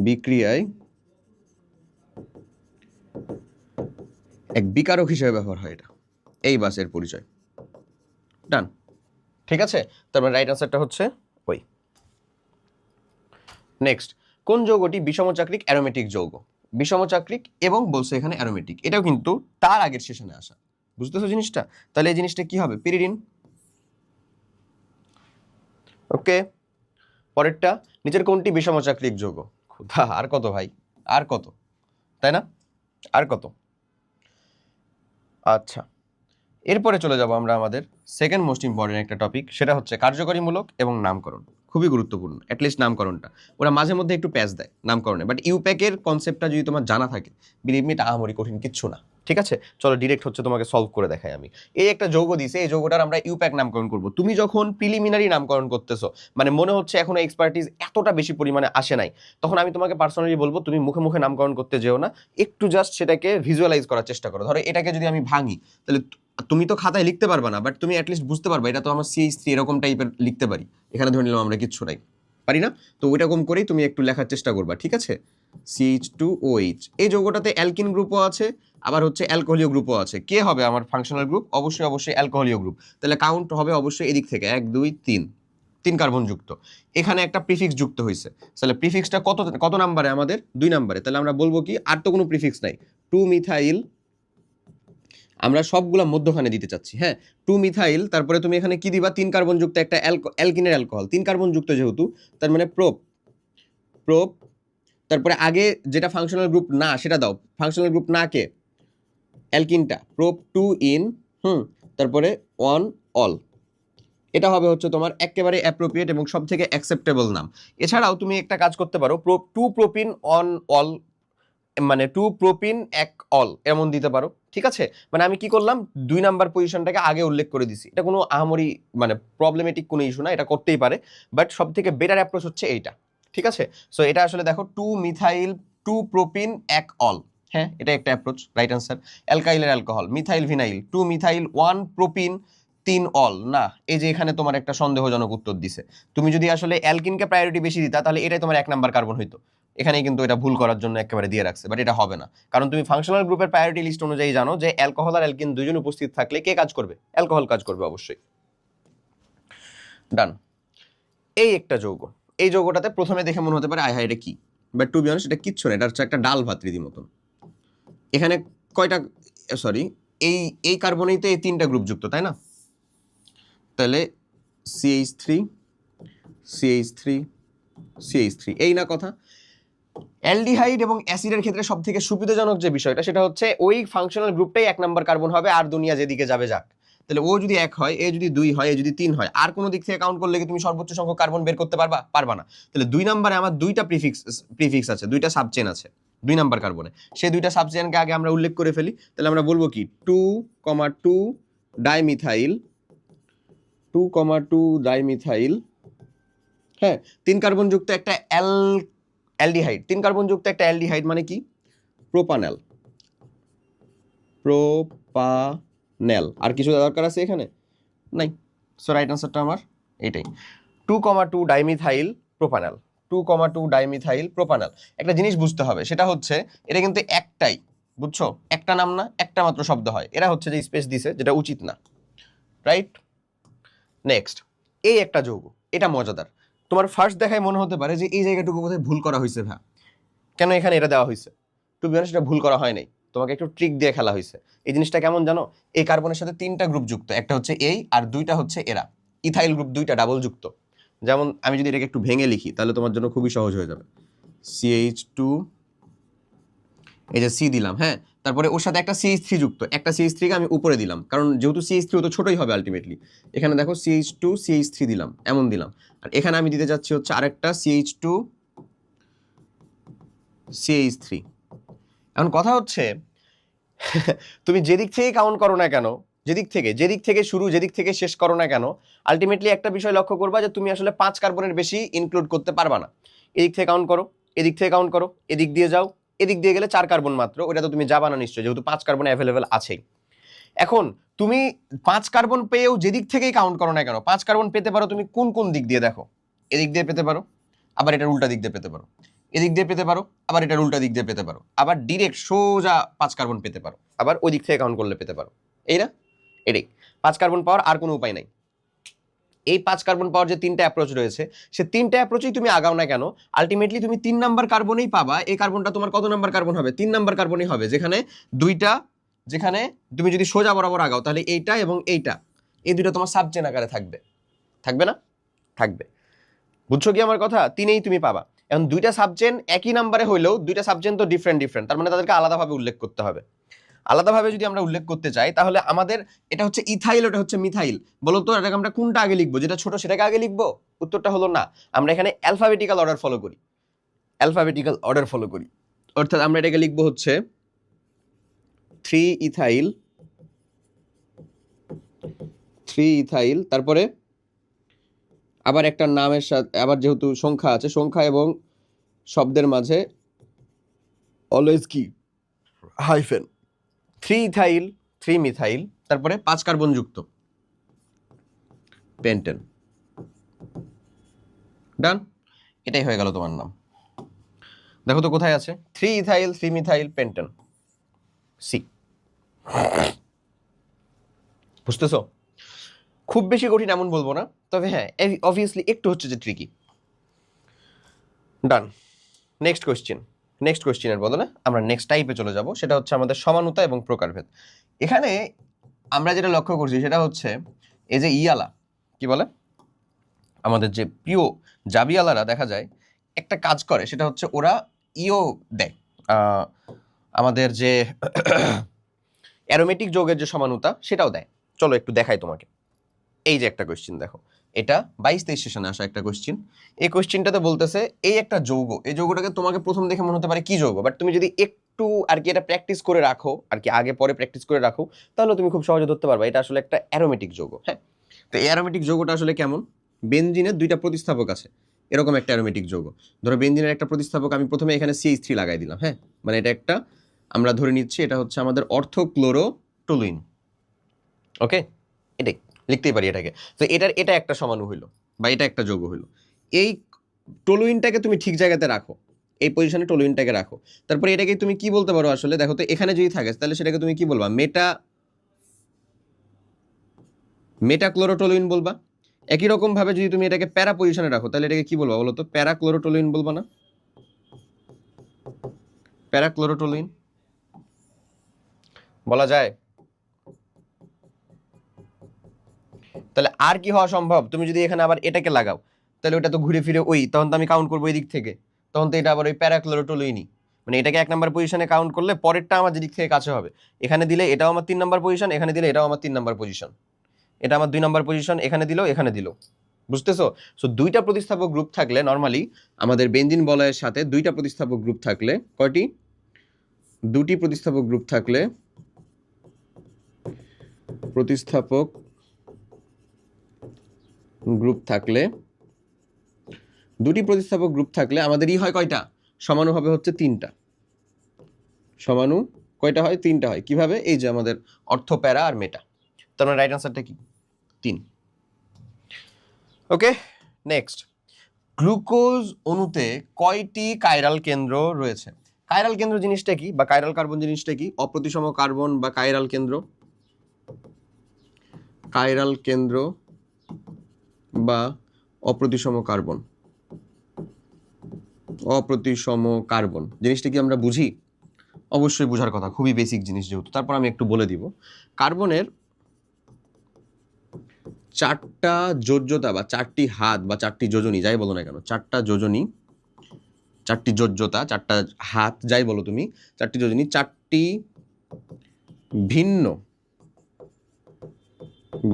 বিক্রিয়ায় এক বিকারক হিসেবে ব্যবহার হয় এটা, এই বাসের পরিচয়। ডান, ঠিক আছে। তারপর রাইট আনসারটা হচ্ছে ওই। নেক্সট, কোন যৌগটি বিষমচাক্রিক অ্যারোমেটিক যৌগ? বিষমচাক্রিক এবং বলছে এখানে অ্যারোমেটিক, এটাও কিন্তু তার আগের সেশনে আসা, বুঝতেছো জিনিসটা? তাহলে এই জিনিসটা কি হবে? পিরিডিন। ওকে, পরেরটা, নিচের কোনটি বিষমচাক্রিক যৌগ? ক্ষুধা, আর কত ভাই, আর কত, তাই না? আর কত? আচ্ছা, এরপরে চলে যাব আমরা আমাদের সেকেন্ড মোস্ট ইম্পর্টেন্ট একটা টপিক, সেটা হচ্ছে কার্যকরীমূলক এবং নামকরণ। খুবই গুরুত্বপূর্ণ, অ্যাটলিস্ট নামকরণটা। ওরা মাঝে মধ্যে একটু প্যাচ দেয় নামকরণে, বাট ইউপ্যাকের কনসেপ্টটা যদি তোমার জানা থাকে, বিলিভ মি, এটা আহামরি কঠিন কিচ্ছু না, ঠিক আছে। চলো ডিরেক্ট হচ্ছে তোমাকে সলভ করে দেখাই আমি। এই একটা যৌগ দিছে, এই যৌগটার আমরা ইউপ্যাক নামকরণ করব। তুমি যখন প্রিলিমিনারি নামকরণ করতেছো, মানে মনে হচ্ছে এখনো এক্সপার্টিস এতটা বেশি পরিমাণে আসে নাই, তখন আমি তোমাকে পার্সোনালি বলবো তুমি মুখে মুখে নামকরণ করতে যেও না, একটু জাস্ট সেটাকে ভিজুয়ালাইজ করার চেষ্টা করো। ধরো এটাকে যদি আমি ভাঙি, তাহলে তুমি তো খাতায় লিখতে পারবা না, বাট তুমি অ্যাটলিস্ট বুঝতে পারবা এটা তো আমার CH3 এরকম টাইপের লিখতে পারি। এখানে ধরে নিলাম আমরা কিচ্ছু নাই, পারি না, তো ওইরকম করেই তুমি একটু লেখার চেষ্টা করবা, ঠিক আছে। CH2OH, এই যৌগটাতে অ্যালকিন গ্রুপও আছে, আবার হচ্ছে অ্যালকোহলীয় গ্রুপও আছে। কে হবে আমার ফাংশনাল গ্রুপ? অবশ্যই অ্যালকোহলীয় গ্রুপ। তাহলে কাউন্ট হবে অবশ্যই এদিক থেকে 1 2 3, 3 কার্বন যুক্ত। এখানে একটা প্রিফিক্স যুক্ত হয়েছে, তাহলে প্রিফিক্সটা কত নাম্বারে? আমাদের 2 নাম্বারে। তাহলে আমরা বলবো কি, আর তো কোনো প্রিফিক্স নাই, 2 মিথাইল, আমরা সবগুলা মধ্যখানে দিতে চাচ্ছি, হ্যাঁ। 2 মিথাইল, তারপরে তুমি এখানে কি দিবা? 3 কার্বন যুক্ত একটা অ্যালকিনের অ্যালকোহল, 3 কার্বন যুক্ত যেহেতু, তার মানে প্রোপ, তারপরে আগে যেটা ফাংশনাল গ্রুপ না সেটা দাও। ফাংশনাল গ্রুপ না কে? অ্যালকিনটা, প্রোপ 2 ইন, তারপরে 1 অল। এটা হবে হচ্ছে তোমার একেবারে অ্যাপ্রোপ্রিয়েট এবং সব থেকে অ্যাকসেপ্টেবল নাম। এছাড়াও তুমি একটা কাজ করতে পারো, 2 প্রোপিন অন অল, মানে 2 প্রোপিন 1 অল, এমন দিতে পারো, ঠিক আছে। মানে আমি কি করলাম, 2 নাম্বার পজিশনটাকে আগে উল্লেখ করে দিছি। এটা কোনো আহামরি মানে প্রবলেমেটিক কোনো ইস্যু না, এটা করতেই পারে, বাট সব থেকে বেটার অ্যাপ্রোচ হচ্ছে এইটা, ঠিক আছে। সো এটা আসলে দেখো 2 মিথাইল 2 প্রোপিন 1 অল, হ্যাঁ, এটা একটা অ্যাপ্রোচ, রাইট আনসার। অ্যালকাইলের alcohol, methyl vinyl, 2 methyl 1 propene 3 ol না, এই যে এখানে তোমার একটা সন্দেহজনক উত্তর দিছে। তুমি যদি আসলে অ্যালকিনকে প্রায়োরিটি বেশি দিতা তাহলে এটাই তোমার 1 নাম্বার কার্বন হইতো। এখানে কিন্তু এটা ভুল করার জন্য একেবারে দিয়ে রাখছে, বাট এটা হবে না, কারণ তুমি ফাংশনাল গ্রুপের প্রায়োরিটি লিস্ট অনুযায়ী জানো যে অ্যালকোহল আর অ্যালকিন দুইজন উপস্থিত থাকলে কে কাজ করবে? অ্যালকোহল কাজ করবে অবশ্যই। ডান। এই একটা যৌগ, এই যৌগটাতে প্রথমে দেখে মনে হতে পারে আয় হায় এটা কি, বাট টু বি অনেস্ট এটা কিচ্ছু না, এটা হচ্ছে একটা ডাল ভাত রীতি মতন। এখানে কয়টা, সরি, এই কার্বনেই তো এই 3টা গ্রুপ যুক্ত, তাই না? তাহলে CH3 CH3 CH3, এই না কথা। অ্যালডিহাইড এবং অ্যাসিডের ক্ষেত্রে সবথেকে সুবিধাজনক যে বিষয়টা সেটা হচ্ছে ওই ফাংশনাল গ্রুপটাই 1 নাম্বার কার্বন হবে, আর দুনিয়া যেদিকে যাবে যাক। তাহলে ও যদি 1 হয়, এ যদি 2 হয়, এ যদি 3 হয়, আর কোনো দিক থেকে কাউন্ট করলে কি তুমি সর্বোচ্চ সংখ্যক কার্বন বের করতে পারবা না। তাহলে 2 নম্বরে আমার 2টা প্রিফিক্স আছে, 2টা সাবচেন আছে 2 নাম্বার কার্বনে। সেই 2টা সাবচেনকে আগে আমরা উল্লেখ করে ফেলি। তাহলে আমরা বলবো কি 2,2 ডাইমিথাইল 2,2 ডাইমিথাইল, হ্যাঁ, 3 কার্বন যুক্ত একটা অ্যালডিহাইড, 3 কার্বন যুক্ত একটা অ্যালডিহাইড মানে কি? প্রোপানল। আর কিছু দরকার আছে এখানে? নাই। সো রাইট আনসারটা আমার এটাই, 2,2 ডাইমিথাইল প্রোপানল। 2,2 dimethyl propanol. একটা জিনিস বুঝতে হবে, সেটা হচ্ছে এটা কিন্তু একটাই, বুঝছো? একটা নাম না, একটা মাত্র শব্দ হয়। এরা হচ্ছে যে স্পেস দিছে, যেটা উচিত না, রাইট? নেক্সট, এই একটা যৌগ, এটা মজাদার। তোমার ফার্স্ট দেখায় মনে হতে পারে যে এই জায়গাটুকু কোথায় ভুল করা হয়েছে, ভাই কেন এখানে এটা দেওয়া হয়েছে? টু বি অনেস্ট, এটা ভুল করা হয় নাই, তোমাকে একটু ট্রিক দিয়ে খেলা হয়েছে। এই জিনিসটা কেমন জানো? এই কার্বনের সাথে 3টা গ্রুপ যুক্ত, একটা হচ্ছে এই আর 2টা হচ্ছে এরা। ইথাইল গ্রুপ 2টা ডাবল যুক্ত। যেমন আমি যদি এটাকে একটু ভেঙে লিখি তাহলে তোমার জন্য খুবই সহজ হয়ে যাবে। CH2, এই যে C দিলাম, হ্যাঁ, তারপরে ওর সাথে একটা CH3 যুক্ত, একটা CH3 কে আমি উপরে দিলাম, কারণ যেহেতু CH3 তো ছোটই হবে আলটিমেটলি। এখানে দেখো CH2 CH3 দিলাম, এমন দিলাম। আর এখানে আমি দিতে যাচ্ছি হচ্ছে আরেকটা CH2 CH3। এখন কথা হচ্ছে তুমি যেদিক থেকে কাউন্ট করো না কেন, যেদিক থেকে শুরু, যেদিক থেকে শেষ করো না কেন, আলটিমেটলি একটা বিষয় লক্ষ্য করবা যে তুমি আসলে 5 কার্বনের বেশি ইনক্লুড করতে পারবা না। এদিক থেকে কাউন্ট করো, এদিক থেকে কাউন্ট করো, এদিক দিয়ে যাও, এদিক দিয়ে গেলে 4 কার্বন মাত্র। ওটা তো তুমি যাবা না নিশ্চয়ই, যেহেতু 5 কার্বন অ্যাভেলেবেল আছেই। এখন তুমি 5 কার্বন পেয়েও যেদিক থেকেই কাউন্ট করো না কেন, 5 কার্বন পেতে পারো তুমি কোন কোন দিক দিয়ে? দেখো, এদিক দিয়ে পেতে পারো, আবার এটার উল্টা দিক দিয়ে পেতে পারো, এদিক দিয়ে পেতে পারো, আবার এটার উল্টা দিক দিয়ে পেতে পারো, আবার ডিরেক্ট সোজা 5 কার্বন পেতে পারো, আবার ওই দিক থেকে কাউন্ট করলে পেতে পারো। এই না, এটাই 5 কার্বন পাওয়ার আর কোনো উপায় নাই। এই 5 কার্বন পাওয়ার যে 3টা অ্যাপ্রোচ রয়েছে, সে 3টা অ্যাপ্রোচেই তুমি আগাও না কেন, আলটিমেটলি তুমি 3 নাম্বার কার্বনেই পাবা। এই কার্বনটা তোমার কত নাম্বার কার্বন হবে? 3 নাম্বার কার্বনই হবে, যেখানে তুমি যদি সোজা বরাবর আগাও তাহলে এইটা এবং এইটা, এই দুটো তোমার সাবচেন আকারে থাকবে, থাকবে না? থাকবে। বুঝছো কি আমার কথা? 3এই তুমি পাবা। এখন 2টা সাবচেন একই নাম্বারে হইলেও 2টা সাবচেন তো ডিফারেন্ট, তার মানে তাদেরকে আলাদাভাবে উল্লেখ করতে হবে। আলাদাভাবে যদি আমরা উল্লেখ করতে চাই তাহলে আমাদের এটা হচ্ছে ইথাইল, ওটা হচ্ছে মিথাইল। বলো তো এটাকে আমরা কোনটা আগে লিখবো? যেটা ছোট সেটাকে আগে লিখবো? উত্তরটা হলো না, আমরা এখানে অ্যালফাবেটিক্যাল অর্ডার ফলো করি। অর্থাৎ আমরা এটাকে লিখবো হচ্ছে 3 ইথাইল, তারপরে আবার একটা নামের সাথে, আবার যেহেতু সংখ্যা আছে, সংখ্যা এবং শব্দের মাঝে অলওয়েজ কি হাইফেন, 3 ইথাইল 3 মিথাইল, তারপরে 5 কার্বন যুক্ত পেন্টেন। ডান, এটাই হয়ে গেল তোমার নাম। দেখো তো কোথায় আছে? 3 ইথাইল 3 মিথাইল পেন্টেন, সি। বুঝতেছো? খুব বেশি কঠিন এমন বলবো না, তবে হ্যাঁ অবভিয়াসলি একটু হচ্ছে যে ট্রিকি। ডান। নেক্সট কোয়েশ্চেনের বদলে আমরা নেক্সট টাইপে চলে যাব, সেটা হচ্ছে আমাদের সমানুতা এবং প্রকারভেদ। এখানে আমরা যেটা লক্ষ্য করছি সেটা হচ্ছে এই যে ইয়ালা কি বলে, আমাদের যে প্রিয় জাবিয়ালারা দেখা যায় একটা কাজ করে, সেটা হচ্ছে ওরা দেয় আমাদের যে অ্যারোমেটিক যৌগের যে সমানুতা সেটাও দেয়। চলো একটু দেখাই তোমাকে। এই যে একটা কোয়েশ্চেন দেখো, এটা 22-23 সেশনে আসা একটা কোয়েশ্চেন। এই কোয়েশ্চেনটাতে বলতেছে এই একটা যৌগ, এই যৌগটাকে তোমাকে প্রথম দেখে মনে হতে পারে কি যৌগ, বাট তুমি যদি একটু আর কি এটা প্র্যাকটিস করে রাখো, আর কি আগে পরে প্র্যাকটিস করে রাখো, তাহলে তুমি খুব সহজে ধরতে পারবে এটা আসলে একটা অ্যারোমেটিক যৌগ। হ্যাঁ, তো এই অ্যারোমেটিক যৌগটা আসলে কেমন? বেনজিনের 2টা প্রতিস্থাপক আছে, এরকম একটা অ্যারোমেটিক যৌগ। ধরো বেনজিনের একটা প্রতিস্থাপক আমি প্রথমে এখানে CH3 লাগাই দিলাম, হ্যাঁ, মানে এটা একটা, আমরা ধরে নিচ্ছি এটা হচ্ছে আমাদের অর্থোক্লোরোটলুইন। ওকে, এটাই লিখতেই পারি এটাকে। তো এটা একটা সমাণু হইলো বা এটা একটা যৌগ হইলো। এই টলুইনটাকে তুমি ঠিক জায়গাতে রাখো, এই পজিশনে টলুইনটাকে রাখো। তারপরে এটাকে তুমি কি বলতে পারো আসলে, দেখো তো এখানে যদি থাকে তাহলে সেটাকে তুমি কি বলবা, মেটাক্লোরোটলুইন বলবা। একই রকম ভাবে যদি তুমি এটাকে প্যারা পজিশনে রাখো তাহলে এটাকে কি বলবা বলো তো, প্যারাক্লোরোটলুইন বলবা না? প্যারাক্লোরোটলুইন বলা যায়। তাহলে আর কি হওয়া সম্ভব, তুমি যদি এখানে আবার এটাকে লাগাও তাহলে ওটা তো ঘুরে ফিরে ওই, তখন তো আমি কাউন্ট করবো এই দিক থেকে, তখন তো এটা আবার ওই প্যারাক্লোরোটলুইনই। মানে এটাকে 1 নাম্বার পজিশনে কাউন্ট করলে পরেরটা আমার যেদিক থেকে কাছে হবে, এখানে দিলে এটাও আমার 3 নাম্বার পজিশন, এখানে দিলে এটাও আমার 3 নাম্বার পজিশন, এটা আমার 2 নাম্বার পজিশন, এখানে দিল। বুঝতেছো? সো দুইটা প্রতিস্থাপক গ্রুপ থাকলে নরমালি আমাদের বেনজিন বলয়ের সাথে দুইটা প্রতিস্থাপক গ্রুপ থাকলে, কয়টি? দুটি প্রতিস্থাপক গ্রুপ থাকলে, দুটি প্রতিস্থাপক গ্রুপ থাকলে আমাদের হয় কয়টা? সমাণু হবে হচ্ছে 3টা। সমাণু কয়টা হয়? 3টা হয়। কিভাবে? এই যে আমাদের অর্থ, প্যারা আর মেটা। তার মানে রাইট আনসারটা কি? 3। ওকে, নেক্সট। গ্লুকোজ অণুতে কয়টি কাইরাল কেন্দ্র রয়েছে? কাইরাল কেন্দ্র জিনিসটা কি, বা কাইরাল কার্বন জিনিসটা কি? অপ্রতিসম কার্বন বা কাইরাল কেন্দ্র, কাইরাল কেন্দ্র বা অপ্রতিসম কার্বন। অপ্রতিসম কার্বন জিনিসটা কি আমরা বুঝি? অবশ্যই বোঝার কথা, খুবই বেসিক জিনিস যেহেতু। তারপর আমি একটু বলে দিব। কার্বনের 4টা যোজ্যতা বা 4টি হাত বা 4টি যোজনী, যাই বলো না কেন, 4টা যোজনী, 4টি যোজ্যতা, 4টা হাত, যাই বলো তুমি, 4টি যোজনী, 4টি ভিন্ন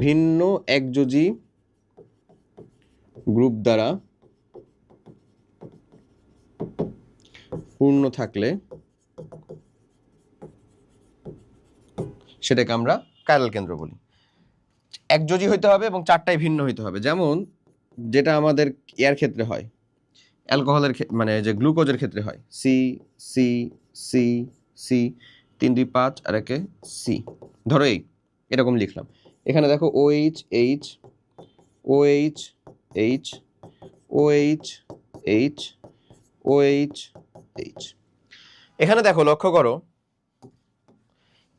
ভিন্ন একযোজী গ্রুপ দ্বারা পূর্ণ থাকলে সেটাকে আমরা কাইরাল কেন্দ্র বলি। একযোজী হইতে হবে এবং 4টাই ভিন্ন হইতে হবে। যেমন যেটা আমাদের ইয়ার ক্ষেত্রে হয়, অ্যালকোহলের মানে যে গ্লুকোজের ক্ষেত্রে হয়, সি সি সি সি, 3 2 5 আর একে সি। ধরো এরকম লিখলাম। এখানে দেখো OH H OH H OH H OH H। এখানে দেখো, লক্ষ্য করো,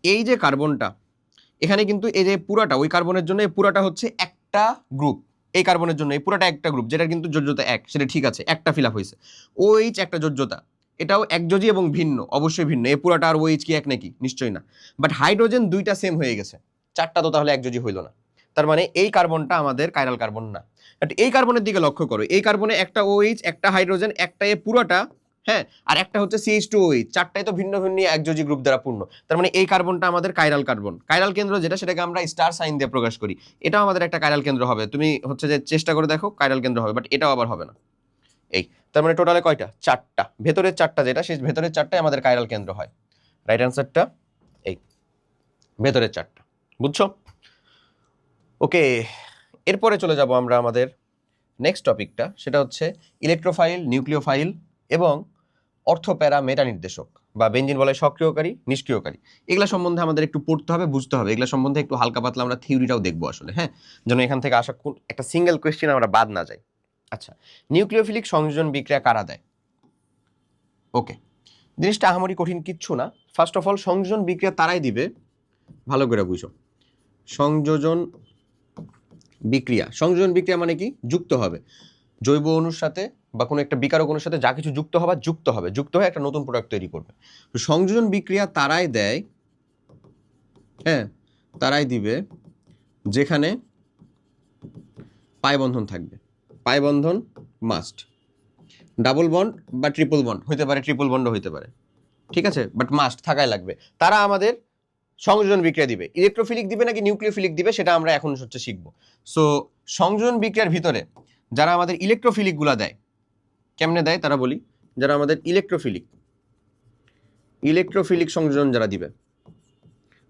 এই যে কার্বনটা, এখানে কিন্তু এই যে পুরাটা ওই কার্বনের জন্য এই পুরাটা হচ্ছে একটা গ্রুপ, এই কার্বনের জন্য এই পুরাটা একটা গ্রুপ, যেটা কিন্তু যোজ্যতা 1, সেটা ঠিক আছে, একটা ফিল আপ হয়েছে। OH একটা যোজ্যতা, এটাও একযোজী এবং ভিন্ন, অবশ্যই ভিন্ন। এই পুরাটা আর OH কি এক নাকি? নিশ্চয়ই না। বাট হাইড্রোজেন 2টা সেম হয়ে গেছে, 4টা তো তাহলে একযোজী হইল না। তার মানে এই কার্বনটা আমাদের কাইরাল কার্বন না। বাট এই কার্বনের দিকে লক্ষ্য করো, এই কার্বনে একটা OH, একটা হাইড্রোজেন, একটা পুরাটা, হ্যাঁ, আর একটা হচ্ছে CH2OH, 4টাই তো ভিন্ন ভিন্ন একযোজী গ্রুপ দ্বারা পূর্ণ। তার মানে এই কার্বনটা আমাদের কাইরাল কার্বন। কাইরাল কেন্দ্র যেটা, সেটাকে আমরা স্টার সাইন দিয়ে প্রকাশ করি। এটাও আমাদের একটা কাইরাল কেন্দ্র হবে। তুমি হচ্ছে যে চেষ্টা করে দেখো, কাইরাল কেন্দ্র হবে, বাট এটাও আবার হবে না। এই তার মানে টোটালে কয়টা? 4টা। ভেতরের 4টা, যেটা সেই ভেতরের 4টাই আমাদের কাইরাল কেন্দ্র হয়। রাইট অ্যান্সারটা এই ভেতরের 4টা। বুঝছো? ওকে, এরপরে চলে যাব আমরা আমাদের নেক্সট টপিকটা, সেটা হচ্ছে ইলেকট্রোফাইল, নিউক্লিওফাইল এবং অর্থপ্যারা মেটা নির্দেশক বা বেনজিন বলয় সক্রিয়কারী, নিষ্ক্রিয়কারী। এগুলা সম্বন্ধে আমাদের একটু পড়তে হবে, বুঝতে হবে। এগুলা সম্বন্ধে একটু হালকা পাতলা আমরা থিওরিটাও দেখবো আসলে, হ্যাঁ, যেন এখান থেকে আসা একটা সিঙ্গেল কোয়েশ্চেন আমরা বাদ না যাই। আচ্ছা, নিউক্লিওফিলিক সংযোজন বিক্রিয়া কারা দেয়? ওকে, জিনিসটা আহামরি কঠিন কিচ্ছু না। ফার্স্ট অফ অল, সংযোজন বিক্রিয়া তারাই দিবে, ভালো করে বুঝো। সংযোজন বিক্রিয়া মানে কি? যুক্ত হবে জৈব অণুর সাথে বা কোনো একটা বিকারক অণুর সাথে, যা কিছু যুক্ত হয়ে একটা নতুন প্রোডাক্ট তৈরি করবে। তো সংযোজন বিক্রিয়া তারাই দেয়, হ্যাঁ, তারাই দিবে যেখানে পাই বন্ধন থাকবে। পাই বন্ধন মাস্ট। ডাবল বন্ড বা ট্রিপল বন্ড হইতে পারে, ট্রিপল বন্ডও হইতে পারে, ঠিক আছে, বাট মাস্ট থাকাই লাগবে। তারা আমাদের সংযোজন বিক্রিয়া দিবে। ইলেকট্রোফিলিক দিবে নাকি নিউক্লিওফিলিক দিবে সেটা আমরা এখন হচ্ছে শিখবো। সো সংযোজন বিক্রিয়ার ভিতরে যারা আমাদের ইলেকট্রোফিলিক গুলা দেয়, কেমনে দেয় তারা বলি, যারা আমাদের ইলেকট্রোফিলিক সংযোজন যারা দিবে,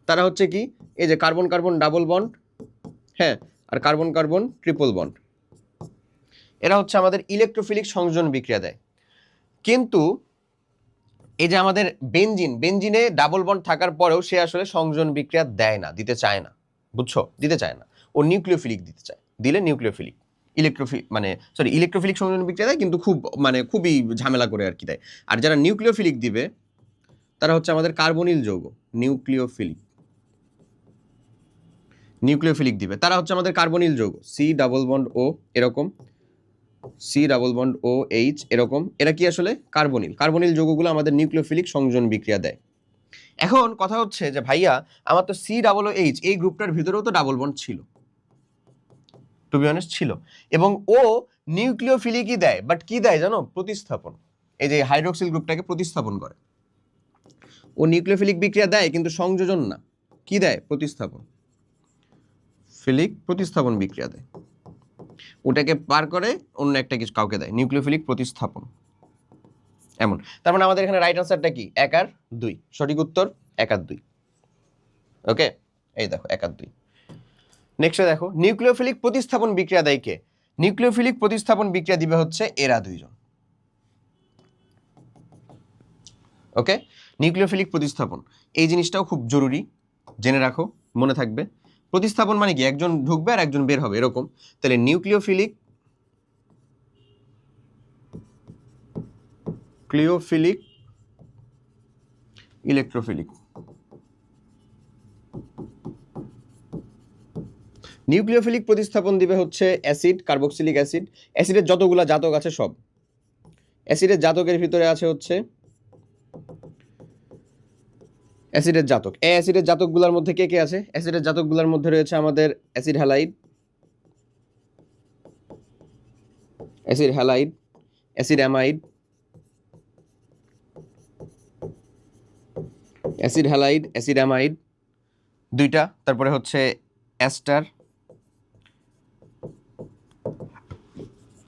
তারা হচ্ছে কি, এই যে কার্বন কার্বন ডাবল বন্ড, হ্যাঁ, আর কার্বন কার্বন ট্রিপল বন্ড, এরা হচ্ছে আমাদের ইলেকট্রোফিলিক সংযোজন বিক্রিয়া দেয়। কিন্তু এই যে আমাদের বেনজিনে ডাবল বন্ড থাকার পরেও সে আসলে সংযোজন বিক্রিয়া দেয় না, দিতে চায় না। বুঝছো? দিতে চায় না। ও নিউক্লিওফিলিক দিতে চায়, দিলে নিউক্লিওফিলিক ইলেকট্রোফিলিক সংযোজন বিক্রিয়া দেয়, কিন্তু খুবই ঝামেলা করে আর কি দেয়। আর যারা নিউক্লিওফিলিক দিবে তারা হচ্ছে আমাদের কার্বনিল যৌগ, নিউক্লিওফিলিক দিবে তারা হচ্ছে আমাদের কার্বনিল যৌগ, C+O এরকম, C+O এরকম, এরা কি আসলে কার্বনিল যৌগগুলো আমাদের নিউক্লিওফিলিক সংযোজন বিক্রিয়া দেয়। এখন কথা হচ্ছে যে ভাইয়া আমার তো COOH এই গ্রুপটার ভিতরেও তো ডাবল বন্ড ছিল, টু বি অনেস্ট ছিল, এবং ও নিউক্লিওফিলিকই দেয়, বাট কি দেয় জানো? প্রতিস্থাপন। এই যে হাইড্রোক্সিল গ্রুপটাকে প্রতিস্থাপন করে। ও নিউক্লিওফিলিক বিক্রিয়া দেয় কিন্তু সংযোজন না, কি দেয়? প্রতিস্থাপন বিক্রিয়া দেয়, ওটাকে পার করে অন্য একটা কিছু কাউকে দেয়, নিউক্লিওফিলিক প্রতিস্থাপন। এমন, তার মানে আমাদের এখানে রাইট আনসারটা কি? 1 আর 2, সঠিক উত্তর 1 আর 2। ওকে, এই দেখো 1 আর 2। নেক্সটে দেখো, নিউক্লিওফিলিক প্রতিস্থাপন বিক্রিয়া দেয় কে? নিউক্লিওফিলিক প্রতিস্থাপন বিক্রিয়া দিবে হচ্ছে এরা দুইজন। ওকে, নিউক্লিওফিলিক প্রতিস্থাপন এই জিনিসটাও খুব জরুরি, জেনে রাখো, মনে থাকবে। প্রতিস্থাপন মানে কি? একজন ঢুকবে আর একজন বের হবে, এরকম। তাহলে নিউক্লিওফিলিক ইলেকট্রোফিলিক। নিউক্লিওফিলিক প্রতিস্থাপন দিবে হচ্ছে অ্যাসিড, কার্বক্সিলিক অ্যাসিড। অ্যাসিডের যতগুলা জাতক আছে সব, অ্যাসিডের জাতকের ভিতরে আছে হচ্ছে অ্যাসিডের জাতক। এই অ্যাসিডের জাতকগুলোর মধ্যে কে কে আছে? অ্যাসিডের জাতকগুলোর মধ্যে রয়েছে আমাদের acid halide, acid amide, acid amide দুইটা, তারপরে হচ্ছে অ্যাস্টার,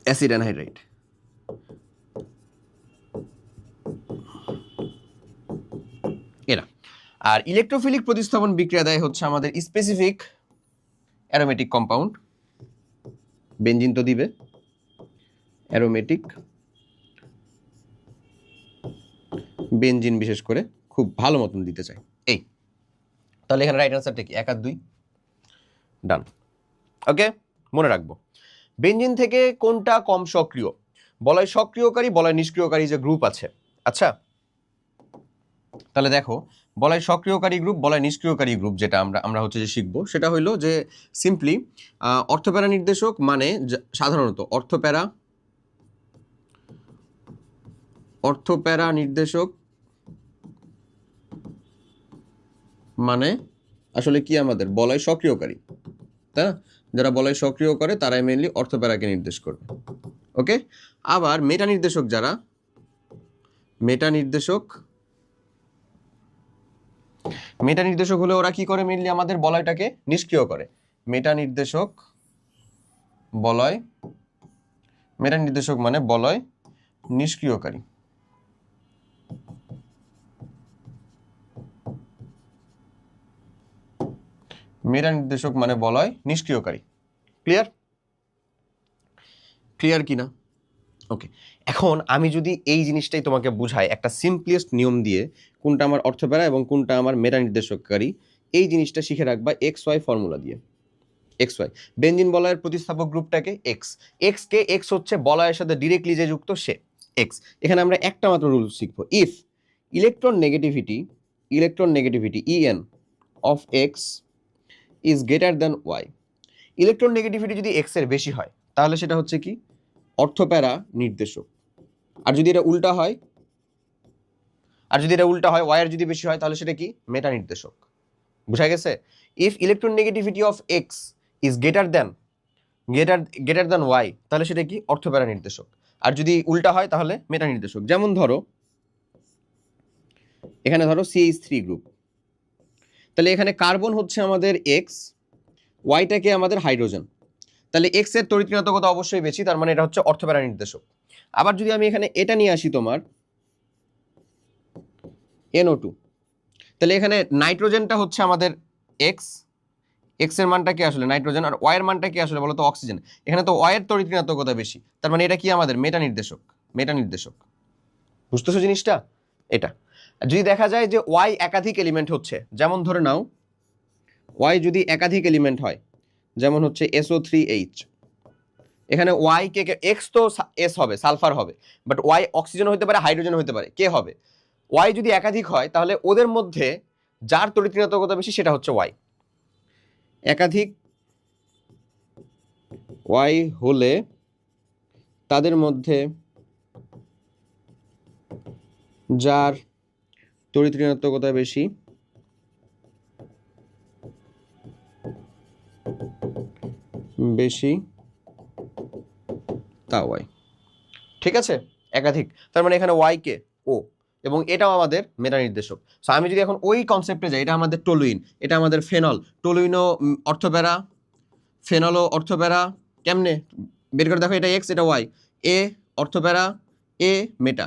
অ্যাসিড অ্যানহাইড্রাইড। এরা। আর ইলেকট্রোফিলিক প্রতিস্থাপন বিক্রিয়া দেয় হচ্ছে আমাদের স্পেসিফিক অ্যারোমেটিক কম্পাউন্ড, বেনজিন তো দিবে, অ্যারোমেটিক বেনজিন বিশেষ করে খুব ভালো মতন দিতে চাই। এই তাহলে এখানে রাইট আনসারটা কি? 1 আর 2, ডান। ওকে, মনে রাখবো বেনজিন থেকে কোনটা কম সক্রিয়? বলয় সক্রিয়কারী, বলয় নিষ্ক্রিয়কারী যে গ্রুপ আছে। আচ্ছা, তাহলে দেখো, বলয় সক্রিয়কারী গ্রুপ, বলয় নিষ্ক্রিয়কারী গ্রুপ যেটা আমরা হচ্ছে যে শিখবো, সেটা হইলো যে সিম্পলি অর্থপ্যারা নির্দেশক মানে সাধারণত অর্থপ্যারা নির্দেশক মানে আসলে কি? আমাদের বলয় সক্রিয়কারী, তাই না? যারা বলয় সক্রিয় করে তারাই মেইনলি অর্থপ্যারাকে নির্দেশ করবে। ওকে, আবার মেটা নির্দেশক যারা, মেটা নির্দেশক হলে ওরা কি করে? মেইনলি আমাদের বলয়টাকে নিষ্ক্রিয় করে। মেটা নির্দেশক মানে বলয় নিষ্ক্রিয়কারী। মেটা নির্দেশক মানে বলয় নিষ্ক্রিয়কারী। ক্লিয়ার কি না? ওকে, এখন আমি যদি এই জিনিসটাই তোমাকে বুঝাই একটা সিম্পলেস্ট নিয়ম দিয়ে, কোনটা আমার অর্থপ্যারা এবং কোনটা আমার মেটা নির্দেশককারী, এই জিনিসটা শিখে রাখবা XY ফর্মুলা দিয়ে। XY বেনজিন বলয়ের প্রতিস্থাপক গ্রুপটাকে এক্স কে এক্স হচ্ছে বলয়ের সাথে ডিরেক্টলি যে যুক্ত সে এক্স। এখানে আমরা একটা মাত্র রুল শিখবো, if electronegativity EN of X is greater than Y. Electronegativity যদি এক্স এর বেশি হয় তাহলে সেটা হচ্ছে কি? অর্থপ্যারা নির্দেশক। আর যদি এটা উল্টা হয়, ওয়াই এর যদি বেশি হয় তাহলে সেটা কি? মেটা নির্দেশক। বুঝা গেছে? If electronegativity of X is greater than Y তাহলে সেটা কি? অর্থপ্যারা নির্দেশক। আর যদি উল্টা হয় তাহলে মেটা নির্দেশক। যেমন ধরো এখানে CH3 গ্রুপ, তাহলে এখানে কার্বন হচ্ছে আমাদের এক্স, ওয়াইটাকে আমাদের হাইড্রোজেন, তাহলে এক্স এর তড়িৎ ঋণাত্মকতা অবশ্যই বেশি, তার মানে এটা হচ্ছে অর্থপ্যারা নির্দেশক। আবার যদি আমি এখানে এটা নিয়ে আসি তোমার NO2, তাহলে এখানে নাইট্রোজেনটা হচ্ছে আমাদের এক্স এর মানটা কি আসলে নাইট্রোজেন, আর ওয়াই এর মানটা কি আসলে বলো তো? অক্সিজেন। এখানে তো ওয়াই এর তড়িৎ ঋণাত্মকতা বেশি, তার মানে এটা কি? আমাদের মেটা নির্দেশক। বুঝতেছো জিনিসটা? এটা যদি দেখা যায় যে ওয়াই একাধিক এলিমেন্ট হচ্ছে, যেমন ধরে নাও ওয়াই যদি একাধিক এলিমেন্ট হয়, যেমন হচ্ছে SO3H, এখানে ওয়াই কে এক্স তো এস হবে, সালফার হবে, বাট ওয়াই অক্সিজেন হতে পারে, হাইড্রোজেন হতে পারে, কে হবে? ওয়াই যদি একাধিক হয় তাহলে ওদের মধ্যে যার তড়িৎ ঋণাত্মকতা বেশি সেটা হচ্ছে ওয়াই। একাধিক ওয়াই হলে তাদের মধ্যে যার তড়িৎ ঋণাত্মকতা বেশি তা ওয়াই। ঠিক আছে, একাধিক, তার মানে এখানে ওয়াই কে ও, এবং এটাও আমাদের মেটা নির্দেশক। সো আমি যদি এখন ওই কনসেপ্টে যাই, এটা আমাদের টলুইন, এটা আমাদের ফেনল, টলুইনও অর্থপ্যারা, ফেনলও অর্থপ্যারা, কেমনে বের করে দেখো, এটা এক্স এটা ওয়াই, এ অর্থপ্যারা, এ মেটা,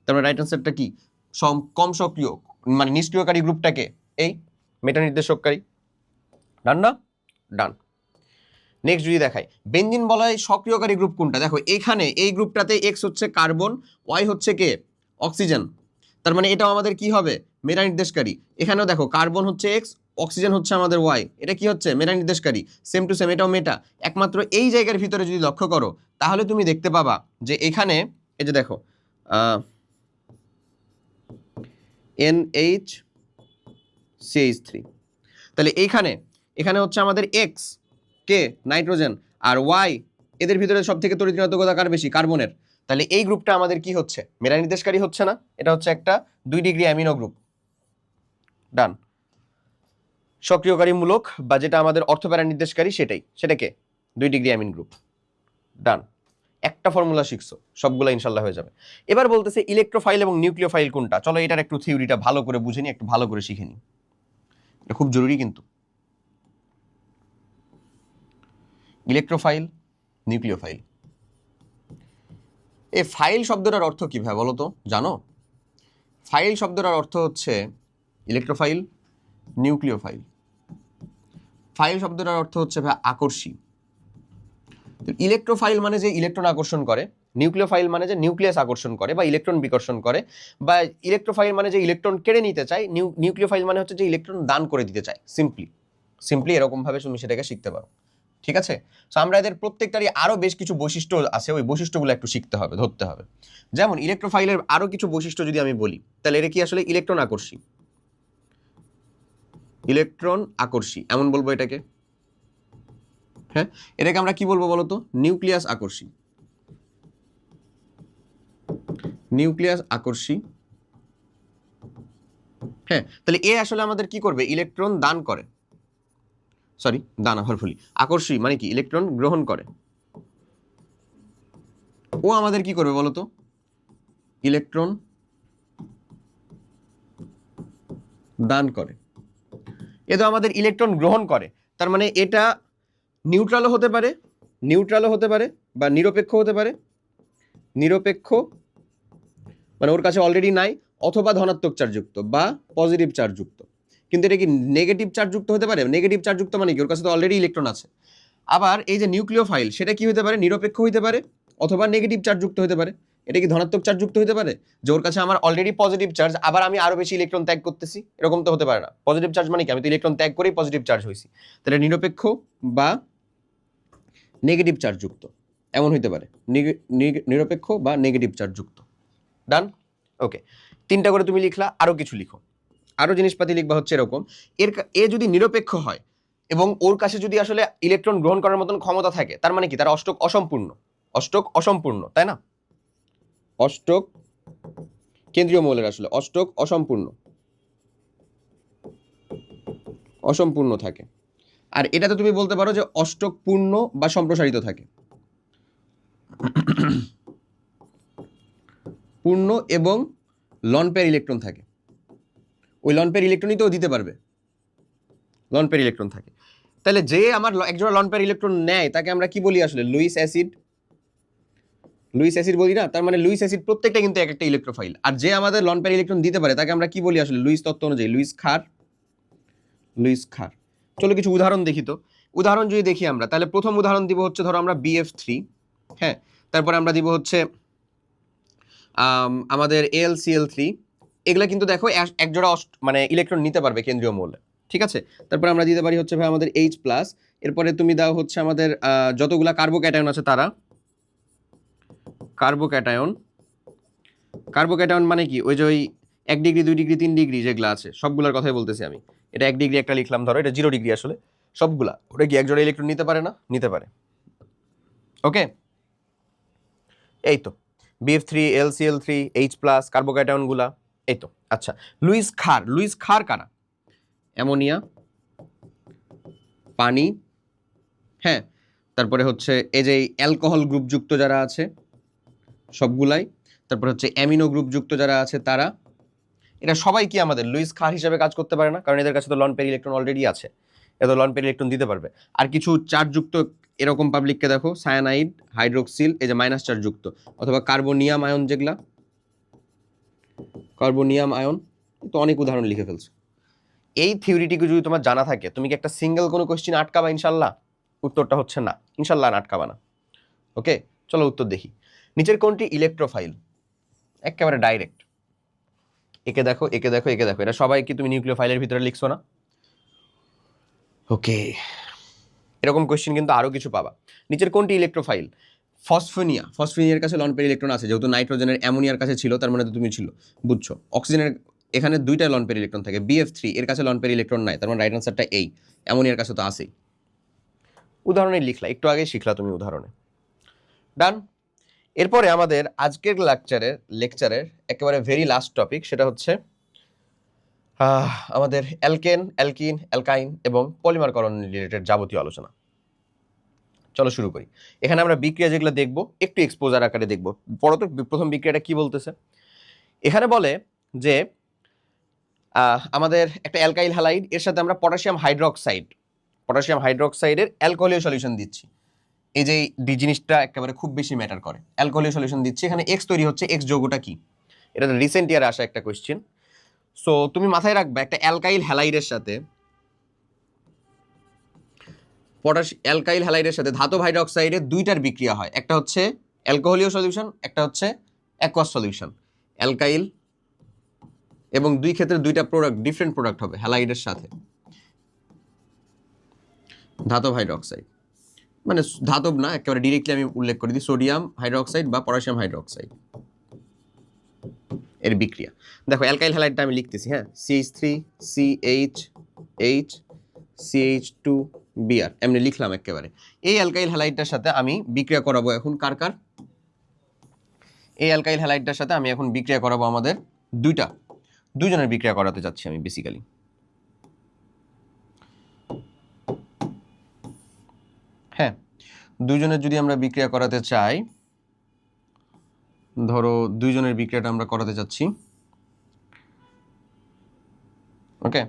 তার মানে রাইট অ্যান্সারটা কি? কম সক্রিয় মানে নিষ্ক্রিয়কারী গ্রুপটাকে এই মেটা নির্দেশককারী। ডান না? ডান। নেক্সট যদি দেখাই, বেনজিন বলয় সক্রিয়কারী গ্রুপ কোনটা? দেখো এখানে এই গ্রুপটাতে এক্স হচ্ছে কার্বন, ওয়াই হচ্ছে কে? অক্সিজেন, তার মানে এটাও আমাদের কি হবে? মেটা নির্দেশকারী। এখানেও দেখো কার্বন হচ্ছে এক্স, অক্সিজেন হচ্ছে আমাদের ওয়াই, এটা কি হচ্ছে? মেটা নির্দেশকারী, সেম টু সেম, এটাও মেটা। একমাত্র এই জায়গার ভিতরে যদি লক্ষ্য করো তাহলে তুমি দেখতে পাবা যে এখানে এই যে দেখো NH CH3, তাহলে এখানে হচ্ছে আমাদের এক্স কে নাইট্রোজেন, আর ওয়াই এদের ভিতরে সব থেকে তড়িৎ ঋণাত্মকতা কার বেশি? কার্বনের। তাহলে এই গ্রুপটা আমাদের কি হচ্ছে? মেটা নির্দেশকারী হচ্ছে না? এটা হচ্ছে একটা 2 ডিগ্রি অ্যামিনো গ্রুপ। ডান। সক্রিয়কারীমূলক বা যেটা আমাদের অর্থপ্যারা নির্দেশকারী সেটাকে 2 ডিগ্রি অ্যামিন গ্রুপ। ডান। একটা ফর্মুলা শিখছো, সবগুলো ইনশাল্লাহ হয়ে যাবে। এবার বলতেছে ইলেকট্রোফাইল এবং নিউক্লিওফাইল কোনটা। চলো এটার একটু থিওরিটা ভালো করে বুঝে নি, একটু ভালো করে শিখে নি, এটা খুব জরুরি কিন্তু। ইলেকট্রোফাইল, নিউক্লিওফাইল, এই ফাইল শব্দটার অর্থ কি ভাই বলো তো? জানো? ফাইল শব্দটার অর্থ হচ্ছে ইলেকট্রোফাইল, নিউক্লিওফাইল। ফাইল শব্দটার অর্থ হচ্ছে ভাই আকর্ষী। ইলেকট্রোফাইল মানে যে ইলেকট্রন আকর্ষণ করে, নিউক্লিওফাইল মানে যে নিউক্লিয়াস আকর্ষণ করে বা ইলেকট্রন বিকর্ষণ করে, বা ইলেকট্রোফাইল মানে যে ইলেকট্রন কেড়ে নিতে চায়, নিউক্লিওফাইল মানে হচ্ছে যে ইলেকট্রন দান করে দিতে চায়। সিম্পলি এরকম ভাবে তুমি সেটাকে শিখতে পারো। ঠিক আছে? সো আমরা এদের প্রত্যেকটারই আরো বেশ কিছু বৈশিষ্ট্য আছে, ওই বৈশিষ্ট্যগুলো একটু শিখতে হবে, ধরতে হবে। যেমন ইলেকট্রোফাইলের আরো কিছু বৈশিষ্ট্য যদি আমি বলি, তাহলে এটা কি আসলে ইলেকট্রন আকর্ষী, ইলেকট্রন আকর্ষী এমন বলবো এটাকে। হ্যাঁ, এটাকে আমরা কি বলবো বলতো? নিউক্লিয়াস আকর্ষী, নিউক্লিয়াস আকর্ষী। হ্যাঁ, তাহলে এ আসলে আমাদের কি করবে? ইলেকট্রন দান করে, সরি দান আবার ভুলি, আকর্ষী মানে কি? ইলেকট্রন গ্রহণ করে। ও আমাদের কি করবে বলতো? ইলেকট্রন দান করে। এ তো আমাদের ইলেকট্রন গ্রহণ করে, তার মানে এটা নিউট্রালও হতে পারে বা নিরপেক্ষ হতে পারে। নিরপেক্ষ মানে ওর কাছে অলরেডি নাই, অথবা ধনাত্মক চার্জযুক্ত বা পজিটিভ চার্জযুক্ত। কিন্তু এটা কি নেগেটিভ চার্জযুক্ত হতে পারে? নেগেটিভ চার্জযুক্ত মানে কি? ওর কাছে তো অলরেডি ইলেকট্রন আছে। আবার এই যে নিউক্লিওফাইল, সেটা কি হতে পারে? নিরপেক্ষ হতে পারে অথবা নেগেটিভ চার্জযুক্ত হতে পারে। এটা কি ধনাত্মক চার্জযুক্ত হতে পারে, যে ওর কাছে আমার অলরেডি পজিটিভ চার্জ, আবার আমি আরো বেশি ইলেকট্রন ত্যাগ করতেছি? এরকম তো হতে পারে না। পজিটিভ চার্জ মানে কি? আমি তো ইলেকট্রন ত্যাগ করেই পজিটিভ চার্জ হয়েছি। তাহলে নিরপেক্ষ বা নেগেটিভ চার্জযুক্ত এমন হইতে পারে, নিরপেক্ষ বা নেগেটিভ চার্জযুক্ত। ডান? ওকে, 3টা করে তুমি লিখলা, আরো কিছু লিখো, আরো জিনিসপাতি লিখবা হচ্ছে এরকম। এ যদি নিরপেক্ষ হয় এবং ওর কাছে যদি আসলে ইলেকট্রন গ্রহণ করার মতন ক্ষমতা থাকে, তার মানে কি? তার অষ্টক অসম্পূর্ণ, তাই না? অষ্টক কেন্দ্রীয় মৌলের আসলে অষ্টক অসম্পূর্ণ থাকে। আর এটাতে তুমি বলতে পারো যে অষ্টক পূর্ণ বা সম্প্রসারিত থাকে। পূর্ণ এবং লন পেয়ার ইলেকট্রন থাকে, ওই লন পেয়ার ইলেকট্রনই তো দিতে পারবে, লন পেয়ার ইলেকট্রন থাকে। তাহলে যে আমার একজোড়া লন পেয়ার ইলেকট্রন নেয় তাকে আমরা কি বলি আসলে? লুইস অ্যাসিড বলি না? তার মানে লুইস অ্যাসিড প্রত্যেকটা কিন্তু এক একটা ইলেকট্রোফাইল। আর যে আমাদের লন পেয়ার ইলেকট্রন দিতে পারে তাকে আমরা কি বলি আসলে? লুইস তত্ত্ব অনুযায়ী লুইস ক্ষার। চলো কিছু উদাহরণ দেখি তো। উদাহরণ যদি দেখি আমরা, তাহলে প্রথম উদাহরণ দিব হচ্ছে ধরো আমরা BF3, হ্যাঁ, তারপরে আমরা দিব হচ্ছে আমাদের AlCl3। এগুলা কিন্তু দেখো একজোড়া মানে ইলেকট্রন নিতে পারবে কেন্দ্রীয় মৌলে, ঠিক আছে। তারপর আমরা দিতে পারি হচ্ছে ভাই আমাদের H প্লাস, এরপরে তুমি দাও হচ্ছে আমাদের যতগুলা কার্বোক্যাটায়ন আছে তারা, কার্বোক্যাটায়ন মানে কি ওই যে ওই 1 ডিগ্রি 2 ডিগ্রি 3 ডিগ্রি যেগুলো আছে সবগুলোর কথাই বলতেছি আমি। এটা 1 ডিগ্রি একটা লিখলাম, ধরো এটা 0 ডিগ্রি আসলে সবগুলা, ওটা কি একজোড়া ইলেকট্রন নিতে পারে না? নিতে পারে। ওকে, এই তো BF3 LCl3 H প্লাস কার্বোক্যাটায়নগুলা এই তো। আচ্ছা, লুইস ক্ষার কারা? অ্যামোনিয়া, পানি, হ্যাঁ, তারপরে হচ্ছে এই যে অ্যালকোহল গ্রুপযুক্ত যারা আছে সবগুলাই, তারপর হচ্ছে অ্যামিনো গ্রুপযুক্ত যারা আছে তারা, এটা সবাই কি আমাদের লুইস ক্ষার হিসেবে কাজ করতে পারে না? কারণ এদের কাছে তো লন পেয়ার ইলেকট্রন অলরেডি আছে, এত লন পেয়ার ইলেকট্রন দিতে পারবে। আর কিছু চার্জযুক্ত এরকম পাবলিককে দেখো, সায়ানাইড, হাইড্রোক্সিল, এই যে মাইনাস চার্জযুক্ত, অথবা কার্বোনিয়াম আয়ন, যেগুলা কার্বোনিয়াম আয়ন, তো অনেক উদাহরণ লিখে ফেলছো। এই থিওরিটিকে যদি তোমার জানা থাকে, তুমি কি একটা সিঙ্গেল কোনো কোশ্চেন আটকাবা? ইনশাল্লাহ উত্তরটা হচ্ছে না, ইনশাল্লাহ আটকাবা না। ওকে, চলো উত্তর দেখি। নিচের কোনটি ইলেকট্রোফাইল? একেবারে ডাইরেক্ট, একে দেখো, একে দেখো, একে দেখো, এটা সবাই কি তুমি নিউক্লিওফাইলের ভিতরে লিখছো না? ওকে, এরকম কোশ্চেন কিন্তু আরো কিছু পাবা। নিচের কোনটি ইলেকট্রোফাইল? ফসফেনিয়ার কাছে লন পেয়ার ইলেকট্রন আছে, যেহেতু নাইট্রোজেনের অ্যামোনিয়ার কাছে ছিল, তার মানে তো তুমি ছিল, বুঝছো। অক্সিজেনের এখানে 2টা লন পেয়ার ইলেকট্রন থাকে, BF3 এর কাছে লন পেয়ার ইলেকট্রন নাই, তার মানে রাইট আনসারটা এই, অ্যামোনিয়ার কাছে তো আছেই। উদাহরণে লিখলা, একটু আগে শিখলা তুমি উদাহরণে। ডান। এরপরে আমাদের আজকের লেকচারের একেবারে ভেরি লাস্ট টপিক, সেটা হচ্ছে আমাদের অ্যালকেন, অ্যালকিন, অ্যালকাইন এবং পলিমারকরণ রিলেটেড যাবতীয় আলোচনা। চলো শুরু করি। এখানে আমরা বিক্রিয়া যেগুলো দেখবো একটু এক্সপোজার আকারে দেখবো। পড়ো তো প্রথম বিক্রিয়াটা কি বলতেছে। এখানে বলে যে আমাদের একটা অ্যালকাইল হ্যালাইড, এর সাথে আমরা পটাশিয়াম হাইড্রোক্সাইডের অ্যালকোহলীয় সলিউশন দিচ্ছি। এই যে জিনিসটা একেবারে খুব বেশি ম্যাটার করে, অ্যালকোহলীয় সলিউশন দিচ্ছি, এখানে এক্স তৈরি হচ্ছে। এক্স যৌগটা কি? এটা রিসেন্ট ইয়ারে আসা একটা কোয়েশ্চেন। সো তুমি মাথায় রাখবে, একটা অ্যালকাইল হ্যালাইডের সাথে অ্যালকাইল হ্যালাইডের সাথে ধাতব হাইড্রোক্সাইডের 2টার বিক্রিয়া হয়, একটা হচ্ছে অ্যালকোহলীয় সলিউশন, একটা হচ্ছে অ্যাকোয়াস সলিউশন। অ্যালকাইল এবং 2 ক্ষেত্রে 2টা প্রোডাক্ট, ডিফারেন্ট প্রোডাক্ট হবে হ্যালাইডের সাথে ধাতব হাইড্রোক্সাইড, মানে ধাতব না, একেবারে ডিরেক্টলি আমি উল্লেখ করে দিই, সোডিয়াম হাইড্রোক্সাইড বা পটাশিয়াম হাইড্রোক্সাইড এর বিক্রিয়া। দেখো অ্যালকাইল হ্যালাইডটা আমি লিখতেছি, হ্যাঁ, CH3 CH CH2Br এমনি লিখলাম একেবারে। এই অ্যালকাইল হ্যালাইডটার সাথে আমি বিক্রিয়া করাবো এখন কার? এই অ্যালকাইল হ্যালাইডটার সাথে আমি এখন বিক্রিয়া করাবো আমাদের দুজনের বিক্রিয়া করাতে যাচ্ছি আমি বেসিক্যালি। হ্যাঁ, দুজনের যদি আমরা বিক্রিয়া করাতে চাই, ধরো দুইজনের বিক্রিয়াটা আমরা করাতে যাচ্ছি। ওকে,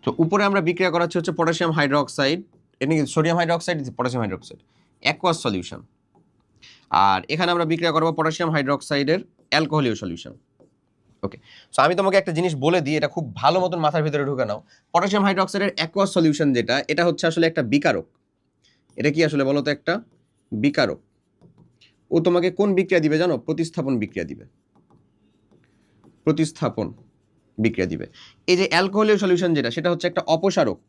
তো উপরে আমরা বিক্রিয়া করাচ্ছি হচ্ছে পটাশিয়াম হাইড্রোক্সাইড, এটা কি sodium hydroxide, potassium hydroxide, aqueous solution. আর এখানে আমরা বিক্রিয়া করবো পটাশিয়াম হাইড্রোক্সাইডের অ্যালকোহলীয় সলিউশন। ওকে, সো আমি তোমাকে একটা জিনিস বলে দিই, এটা খুব ভালো মতন মাথার ভিতরে ঢুকে নাও। পটাশিয়াম হাইড্রোক্সাইডের অ্যাকোয়াস সলিউশন যেটা, এটা হচ্ছে আসলে একটা বিকারক। এটা কি আসলে বলো তো? একটা বিকারক। ও তোমাকে কোন বিক্রিয়া দিবে জানো? প্রতিস্থাপন বিক্রিয়া দিবে, প্রতিস্থাপন বিক্রিয়া দিবে। এই যে অ্যালকোহলীয় সলিউশন যেটা, সেটা হচ্ছে একটা অপসারক।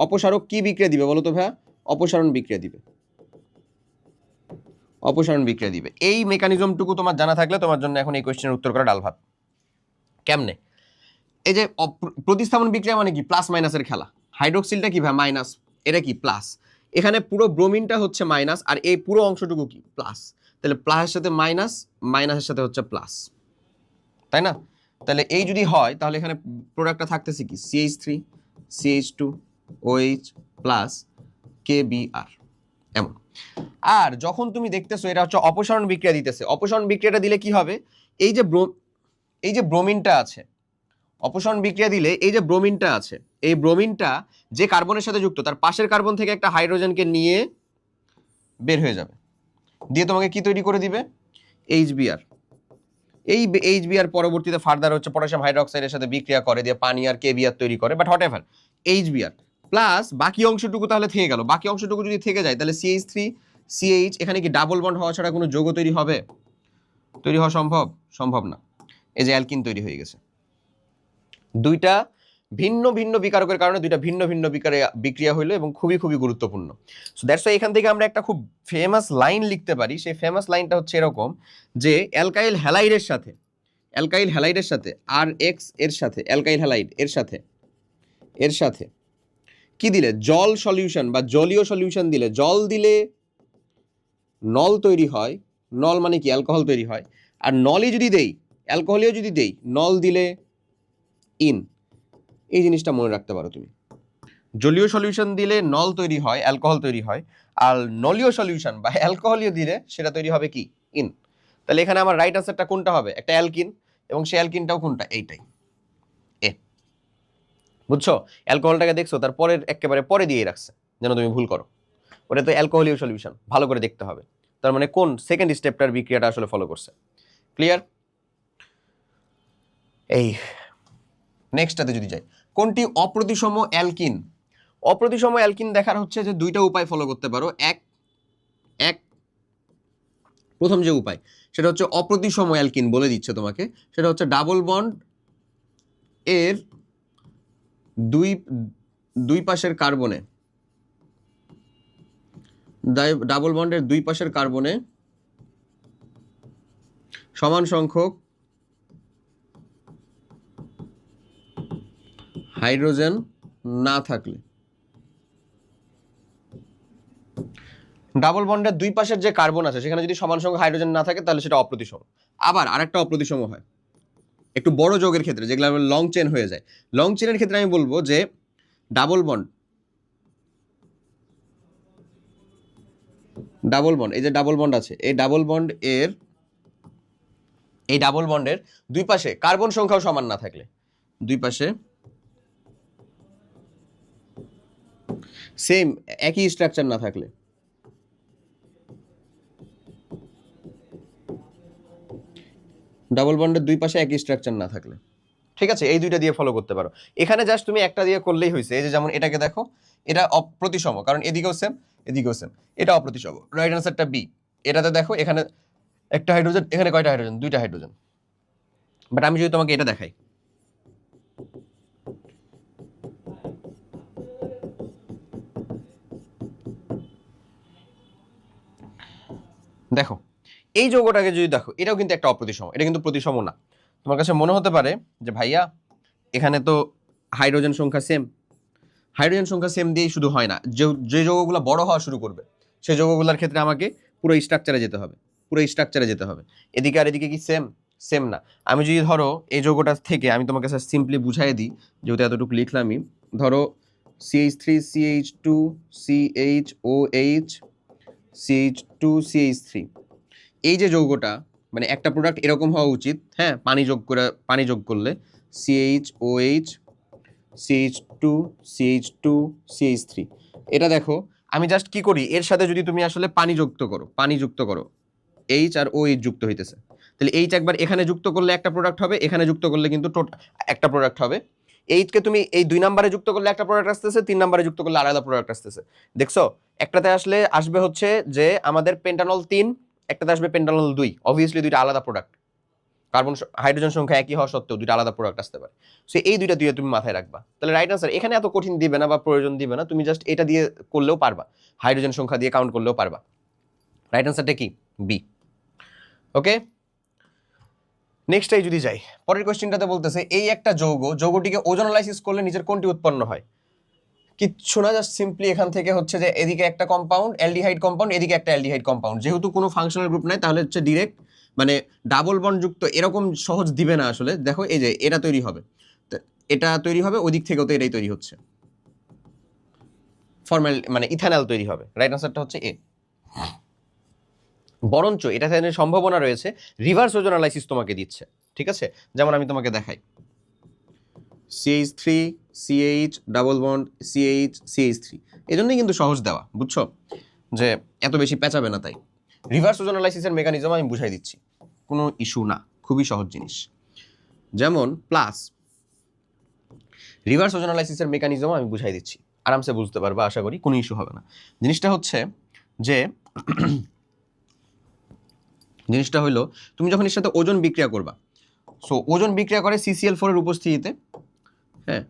অপসারক কি বিক্রিয়া দিবে বলো তো ভাইয়া? অপসারণ বিক্রিয়া দিবে, অপসারণ বিক্রিয়া দিবে। এই মেকানিজমটুকু তোমার জানা থাকলে তোমার জন্য এখন এই কোয়েশ্চেনের উত্তর করা ডাল ভাত। কেমনে? এই যে প্রতিস্থাপন বিক্রিয়া মানে কি? প্লাস মাইনাসের খেলা। হাইড্রোক্সিলটা কি ভাই? মাইনাস, এটা কি? প্লাস। এখানে পুরো ব্রোমিনটা হচ্ছে মাইনাস, আর এই পুরো অংশটুকু কি? প্লাস। তাহলে প্লাসের সাথে মাইনাস, মাইনাসের সাথে হচ্ছে প্লাস, তাই না? তাহলে এই যদি হয়, তাহলে এখানে প্রোডাক্টটা থাকতেছে কি? CH3 CH2OH প্লাস KBr এমন। আর যখন তুমি দেখতেছো এটা হচ্ছে অপসারণ বিক্রিয়া দিতেছে, অপসারণ বিক্রিয়াটা দিলে কি হবে? এই যে ব্রোমিনটা আছে, অপসারণ বিক্রিয়া দিলে এই যে ব্রোমিনটা আছে, এই ব্রোমিনটা যে কার্বনের সাথে যুক্ত, তার পাশের কার্বন থেকে একটা হাইড্রোজেনকে নিয়ে বের হয়ে যাবে, দিয়ে তোমাকে কি তৈরি করে দিবে? HBr। এই HBr পরবর্তীতে ফার্দার হচ্ছে পটাশিয়াম হাইড্রোক্সাইডের সাথে বিক্রিয়া করে, দিয়ে পানি আর KBr তৈরি করে, বাট হোয়াটএভার, HBr প্লাস বাকি অংশটুকু তাহলে থেকে গেল। বাকি অংশটুকু যদি থেকে যায়, তাহলে CH3 CH, এখানে কি ডাবল বন্ড হওয়া ছাড়া কোনো যৌগ তৈরি হবে? তৈরি হওয়া সম্ভব না। এই যে অ্যালকিন তৈরি হয়ে গেছে। 2টা ভিন্ন ভিন্ন বিকারকের কারণে দুইটা ভিন্ন ভিন্ন বিক্রিয়া হইলো এবং খুবই খুবই গুরুত্বপূর্ণ। সো দ্যাটস ওয়াই এখান থেকে আমরা একটা খুব ফেমাস লাইন লিখতে পারি। সেই ফেমাস লাইনটা হচ্ছে এরকম যে অ্যালকাইল হ্যালাইডের সাথে আর এক্স এর সাথে অ্যালকাইল হ্যালাইড এর সাথে কি দিলে জল সলিউশন বা জলীয় সলিউশন দিলে, জল দিলে নল তৈরি হয়, নল মানে কি অ্যালকোহল তৈরি হয়, আর নলই যদি দেই অ্যালকোহলিও যদি দেই নল দিলে ইন। এই জিনিসটা মনে রাখতে পারো তুমি, জলীয় সলিউশন দিলে নল তৈরি হয়, অ্যালকোহল তৈরি হয়, আর নলীয় সলিউশন বা অ্যালকোহলিও দিলে সেটা তৈরি হবে কি ইন। তাহলে এখানে আমার রাইট আনসারটা কোনটা হবে? একটা অ্যালকিন, এবং সেই অ্যালকিনটাও কোনটা? এইটাই, এ। বুঝছো? অ্যালকোহলটাকে দেখছো তার পরের একেবারে পরে দিয়ে রাখছে যেন তুমি ভুল করো। ওটা তো অ্যালকোহলীয় সলিউশন, ভালো করে দেখতে হবে। তার মানে কোন সেকেন্ড স্টেপটার বিক্রিয়াটা আসলে ফলো করছে। ক্লিয়ার? এই নেক্সটটাতে যদি যাই, কোনটি অপ্রতিসম অ্যালকিন? অপ্রতিসম অ্যালকিন দেখার হচ্ছে যে দুইটা উপায় ফলো করতে পারো। এক প্রথম যে উপায় সেটা হচ্ছে অপ্রতিসম অ্যালকিন বলে দিচ্ছে তোমাকে, সেটা হচ্ছে ডাবল বন্ড এর দুই পাশের কার্বনে, ডাবল বন্ডের দুই পাশের কার্বনে সমান সংখ্যক হাইড্রোজেন না থাকলে, ডাবল বন্ডের দুই পাশের যে কার্বন আছে সেখানে যদি সমান সংখ্যক হাইড্রোজেন না থাকে তাহলে সেটা অপ্রতিসম। আবার আরেকটা অপ্রতিসম হয় একটু বড় যৌগের ক্ষেত্রে, যেগুলো লং চেন হয়ে যায়। লং চেনের ক্ষেত্রে আমি বলবো যে ডাবল বন্ড এই যে ডাবল বন্ড আছে, এই ডাবল বন্ডের দুই পাশে কার্বন সংখ্যাও সমান না থাকলে, দুই পাশে সেম একই স্ট্রাকচার না থাকলে, ডাবল বন্ডের দুই পাশে একই স্ট্রাকচার না থাকলে, ঠিক আছে? এই দুইটা দিয়ে ফলো করতে পারো। এখানে জাস্ট তুমি একটা দিয়ে করলেই হয়েছে। এই যে যেমন এটাকে দেখো, এটা অপ্রতিসম কারণ এদিকেও সেম এদিকেও সেম, এটা অপ্রতিসম, রাইট আনসারটা বি। এটাতে দেখো এখানে একটা হাইড্রোজেন, এখানে কয়টা হাইড্রোজেন? দুইটা হাইড্রোজেন। বাট আমি যদি তোমাকে এটা দেখাই, দেখো এই যৌগটাকে যদি দেখো, এটাও কিন্তু একটা অপ্রতিসম, এটা কিন্তু প্রতিসম না। তোমার কাছে মনে হতে পারে যে ভাইয়া এখানে তো হাইড্রোজেন সংখ্যা সেম দিয়েই শুধু হয় না, যে যৌগগুলো বড় হওয়া শুরু করবে সেই যৌগগুলোর ক্ষেত্রে আমাকে পুরো স্ট্রাকচারে যেতে হবে। এদিকে আর এদিকে কি সেম না। আমি যদি ধরো এই যৌগটা থেকে আমি তোমাকে সিম্পলি বুঝাই দিই, যেহেতু এতটুকু লিখলামই, ধরো CH3 CH2 CHOH CH2 CH3, এই যে যৌগটা মানে একটা প্রোডাক্ট এরকম হওয়া উচিত। হ্যাঁ, পানি যোগ করলে CHOH CH2 CH2 CH3, এটা দেখো আমি জাস্ট কি করি, এর সাথে যদি তুমি আসলে পানি যুক্ত করো H আর OH যুক্ত হইতেছে, তাহলে H একবার এখানে যুক্ত করলে একটা প্রোডাক্ট হবে, এখানে যুক্ত করলে কিন্তু একটা প্রোডাক্ট হবে। H কে তুমি এই 2 নম্বরে যুক্ত করলে একটা প্রোডাক্ট আসতেছে, 3 নম্বরে যুক্ত করলে আলাদা প্রোডাক্ট আসতেছে। দেখছো, একটাতে আসবে হচ্ছে যে আমাদের পেন্টানল 3, একটাতে আসবে পেন্টানল 2। অবভিয়াসলি দুইটা আলাদা প্রোডাক্ট, হাইড্রোজেন সংখ্যা একই হওয়া সত্ত্বেও দুইটা আলাদা প্রোডাক্ট আসতে পারে। সো এই দুইটা দিয়ে তুমি মাথায় রাখবা। তাহলে রাইট আনসার এখানে এত কঠিন দিবে না বা প্রয়োজন দিবে না, তুমি জাস্ট এটা দিয়ে করলেও পারবা, হাইড্রোজেন সংখ্যা দিয়ে কাউন্ট করলেও পারবা। রাইট আনসারটা কি? বি। ওকে, নেক্সটটাই যদি যাই, পরের কোশ্চেনটাতে বলতেছে এই একটা যৌগটিকে ওজোনালাইসিস করলে নিচের কোনটি উৎপন্ন হয়? কিচ্ছু না, জাস্ট সিম্পলি এখান থেকে হচ্ছে যে এদিকে একটা কম্পাউন্ড অ্যালডিহাইড কম্পাউন্ড, এদিকে একটা অ্যালডিহাইড কম্পাউন্ড, যেহেতু কোনো ফাংশনাল গ্রুপ নাই তাহলে হচ্ছে ডিরেক্ট মানে ডাবল বন্ড যুক্ত এরকম সহজ দিবে না আসলে। দেখো এই যে এটা তৈরি হবে, এটা তৈরি হবে, ওই দিক থেকেও তো এটাই তৈরি হচ্ছে, ফর্মাল মানে ইথানল তৈরি হবে। রাইট আনসারটা হচ্ছে এ। বরঞ্চ এটা সম্ভাবনা রয়েছে রিভার্স ওজোনালাইসিস তোমাকে দিচ্ছে, ঠিক আছে? যেমন আমি তোমাকে দেখাই, CH3 CH double bond CH3, এই জন্যই কিন্তু সহজ দেওয়া, বুঝছো, যে এত বেশি পেঁচাবে না। তাই রিভার্স ওজোনালাইসিসের মেকানিজম আমি বুঝাই দিচ্ছি, কোনো ইস্যু না, খুবই সহজ জিনিস। যেমন প্লাস রিভার্স ওজোনালাইসিসের মেকানিজম আমি বুঝাই দিচ্ছি, আরামসে বুঝতে পারবা, আশা করি কোনো ইস্যু হবে না। জিনিসটা হইলো তুমি যখন এর সাথে ওজন বিক্রিয়া করবা, সো ওজন বিক্রিয়া করে CCl4 এর উপস্থিতিতে, হ্যাঁ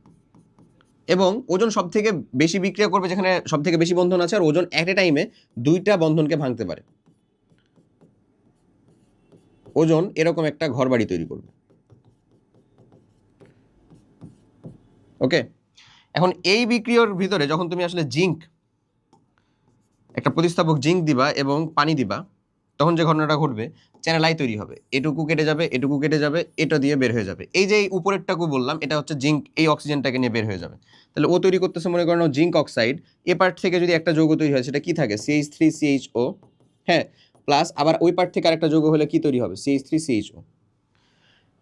এবং ওজন সব থেকে বেশি বিক্রিয়া করবে যেখানে সব থেকে বেশি বন্ধন আছে, আর ওজন এট এ টাইমে দুইটা বন্ধনকে ভাঙতে পারে। ওজন এরকম একটা ঘরবাড়ি তৈরি করবে। ওকে, এখন এই বিক্রিয়ার ভিতরে যখন তুমি আসলে জিঙ্ক, একটা প্রতিস্থাপক জিঙ্ক দিবা এবং পানি দিবা, তখন যে ঘটনাটা ঘটবে, চ্যানেল আই তৈরি হবে, এটুকু কেটে যাবে, এটুকু কেটে যাবে, এটা দিয়ে বের হয়ে যাবে। এই যে এই উপরেরটাকু বললাম, এটা হচ্ছে জিঙ্ক, এই অক্সিজেনটাকে নিয়ে বের হয়ে যাবে। তাহলে ও তৈরি করতেছে মনে করেন জিঙ্ক অক্সাইড, এ পার্ট থেকে যদি একটা যৌগ তৈরি হয় সেটা কি থাকে, CH3CHO, হ্যাঁ, প্লাস আবার ওই পার্ট থেকে আরেকটা যৌগ হলে কি তৈরি হবে, CH3CHO।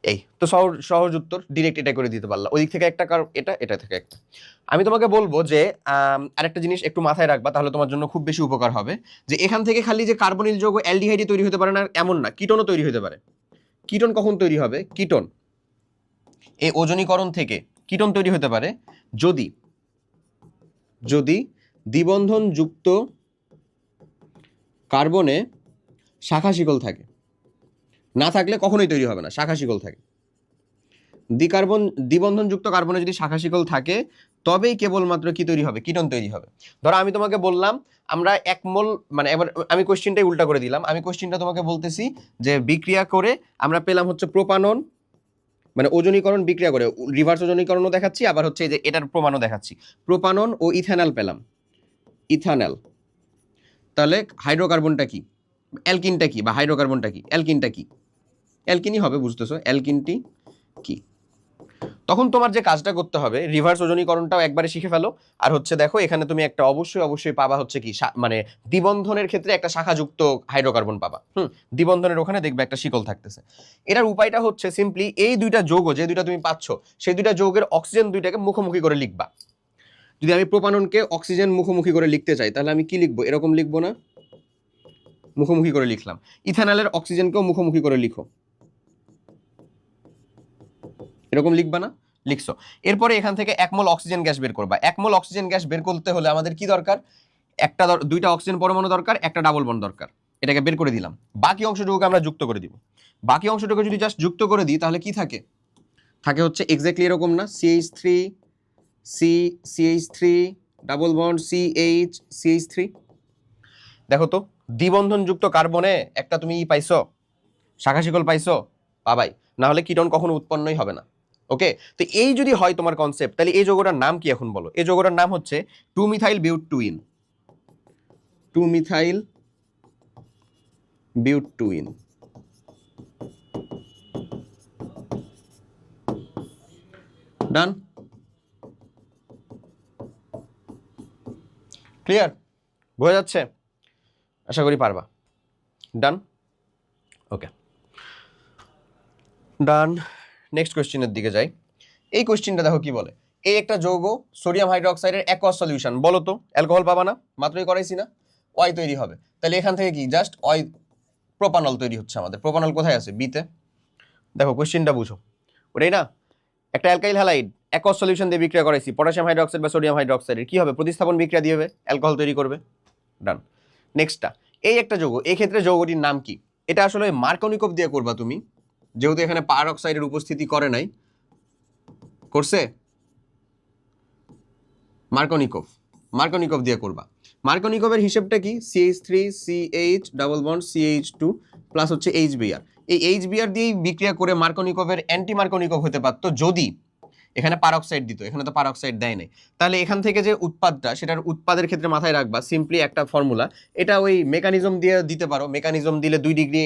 এই তো সহজ সহজ উত্তর, ডিরেক্ট এটা করে দিতে পারলাম। ওই দিক থেকে একটা, কারণ এটা থেকে একটা। আমি তোমাকে বলবো যে আরেকটা জিনিস একটু মাথায় রাখবা, তাহলে তোমার জন্য খুব বেশি উপকার হবে, যে এখান থেকে খালি যে কার্বনিল যৌগ অ্যালডিহাইডই তৈরি হতে পারে না এমন না, কিটোনও তৈরি হতে পারে। কিটোন কখন তৈরি হবে, কিটোন এই ওজনীকরণ থেকে কিটোন তৈরি হতে পারে যদি যদি দ্বিবন্ধন যুক্ত কার্বনে শাখা শিকল থাকে, না থাকলে কখনোই তৈরি হবে না, শাখা শিকল থাকে। দ্বিবন্ধনযুক্ত কার্বনে যদি শাখা শিকল থাকে তবেই কেবলমাত্র কি তৈরি হবে, কিটোন তৈরি হবে। ধরো আমি তোমাকে বললাম আমরা 1 মোল, মানে এবার আমি কোশ্চেনটাই উল্টা করে দিলাম, আমি কোশ্চেনটা তোমাকে বলতেছি যে বিক্রিয়া করে আমরা পেলাম হচ্ছে প্রোপানন, মানে ওজনীকরণ বিক্রিয়া করে, রিভার্স ওজনীকরণও দেখাচ্ছি, আবার হচ্ছে যে এটার প্রমাণও দেখাচ্ছি। প্রোপানন ও ইথানল পেলাম, ইথানল। তাহলে হাইড্রোকার্বনটা কি, অ্যালকিনটা কি, বা হাইড্রোকার্বনটা কি, অ্যালকিনটা কি, অ্যালকিনই হবে, বুঝতেছো, অ্যালকিনটি কি। তখন তোমার যে কাজটা করতে হবে, রিভার্স ওজনীকরণটাও একবারে শিখে ফেলো। আর হচ্ছে দেখো এখানে তুমি একটা অবশ্যই পাবা হচ্ছে কি, মানে দ্বিবন্ধনের ক্ষেত্রে একটা শাখাযুক্ত হাইড্রোকার্বন পাবা। দ্বিবন্ধনের ওখানে দেখবে একটা শিকল থাকতেছে। এটার উপায়টা হচ্ছে সিম্পলি এই দুইটা যৌগ যে দুইটা তুমি পাচ্ছ, সেই দুইটা যৌগের অক্সিজেন দুইটাকে মুখোমুখি করে লিখবা। যদি আমি প্রোপাননকে অক্সিজেন মুখোমুখি করে লিখতে চাই তাহলে আমি কি লিখবো, এরকম লিখবো না, মুখোমুখি করে লিখলাম। ইথানলের অক্সিজেনকেও মুখোমুখি করে লিখো, এরকম লিখবা না, লিখছো। এরপরে এখান থেকে 1 মোল অক্সিজেন গ্যাস বের করবা। 1 মোল অক্সিজেন গ্যাস বের করতে হলে আমাদের কি দরকার, দুইটা অক্সিজেন পরমাণু দরকার, একটা ডাবল বন্ড দরকার। এটাকে বের করে দিলাম, বাকি অংশটুকুকে আমরা যুক্ত করে দিব। বাকি অংশটুকু যদি জাস্ট যুক্ত করে দিই তাহলে কি থাকে, হচ্ছে এক্স্যাক্টলি এরকম না, CH3 ডাবল বন্ড CH3। দেখো তো দ্বিবন্ধনযুক্ত কার্বনে একটা তুমি পাইছো, শাখা শিকল পাইছো, পাবাই, না হলে কিটোন কখনো উৎপন্নই হবে না। ওকে, তো এই যদি হয় তোমার কনসেপ্ট, তাহলে এই যৌগটার নাম কি এখন বলো। এই যৌগটার নাম হচ্ছে 2-মিথাইল বিউটুইন। 2-মিথাইল বিউটুইন। ডান, ক্লিয়ার, বোঝা যাচ্ছে, আশা করি পারবা। ডান, ওকে, ডান। নেক্সট কোশ্চেনের দিকে যাই। এই কোশ্চেনটা দেখো কি বলে, এই একটা যৌগ সোডিয়াম হাইড্রোক্সাইডের অ্যাকোয়াস সলিউশন, বলো তো অ্যালকোহল পাবা না, মাত্রই করাইছি না, ওয়াই তৈরি হবে। তাহলে এখান থেকে কি জাস্ট ওয়াই, প্রোপানল তৈরি হচ্ছে আমাদের। প্রোপানল কোথায় আছে, বিতে। দেখো কোশ্চেনটা বুঝো, ওটাই না, একটা অ্যালকাইল হ্যালাইড অ্যাকোয়াস সলিউশন দিয়ে বিক্রিয়া করাইছি, পটাশিয়াম হাইড্রোক্সাইড বা সোডিয়াম হাইড্রোক্সাইডের কি হবে, প্রতিস্থাপন বিক্রিয়া দিয়ে হবে, অ্যালকোহল তৈরি করবে। ডান। নেক্সটটা, এই একটা যৌগ, এই ক্ষেত্রে যৌগটির নাম কি, এটা আসলে মার্কনিকভ দিয়ে করবা তুমি, যেহেতু এখানে পার অক্সাইডের উপস্থিতি করে নাই, করছে মার্কনিকভ দিয়ে করবা। মার্কনিকভের হিসেবটা কি, CH3CH double bond CH2 plus হচ্ছে HBr। এই HBr দিয়েই বিক্রিয়া করে মার্কনিকভের অ্যান্টি মার্কনিকভ হতে পারতো যদি এখানে পারঅক্সাইড দিত, এখানে তো পারঅক্সাইড দেয় নাই। তাহলে এখান থেকে যে উৎপাদটা, সেটার উৎপাদের ক্ষেত্রে মাথায় রাখবা সিম্পলি একটা ফর্মুলা, এটা ওই মেকানিজম দিয়ে দিতে পারো, মেকানিজম দিলে 2 ডিগ্রি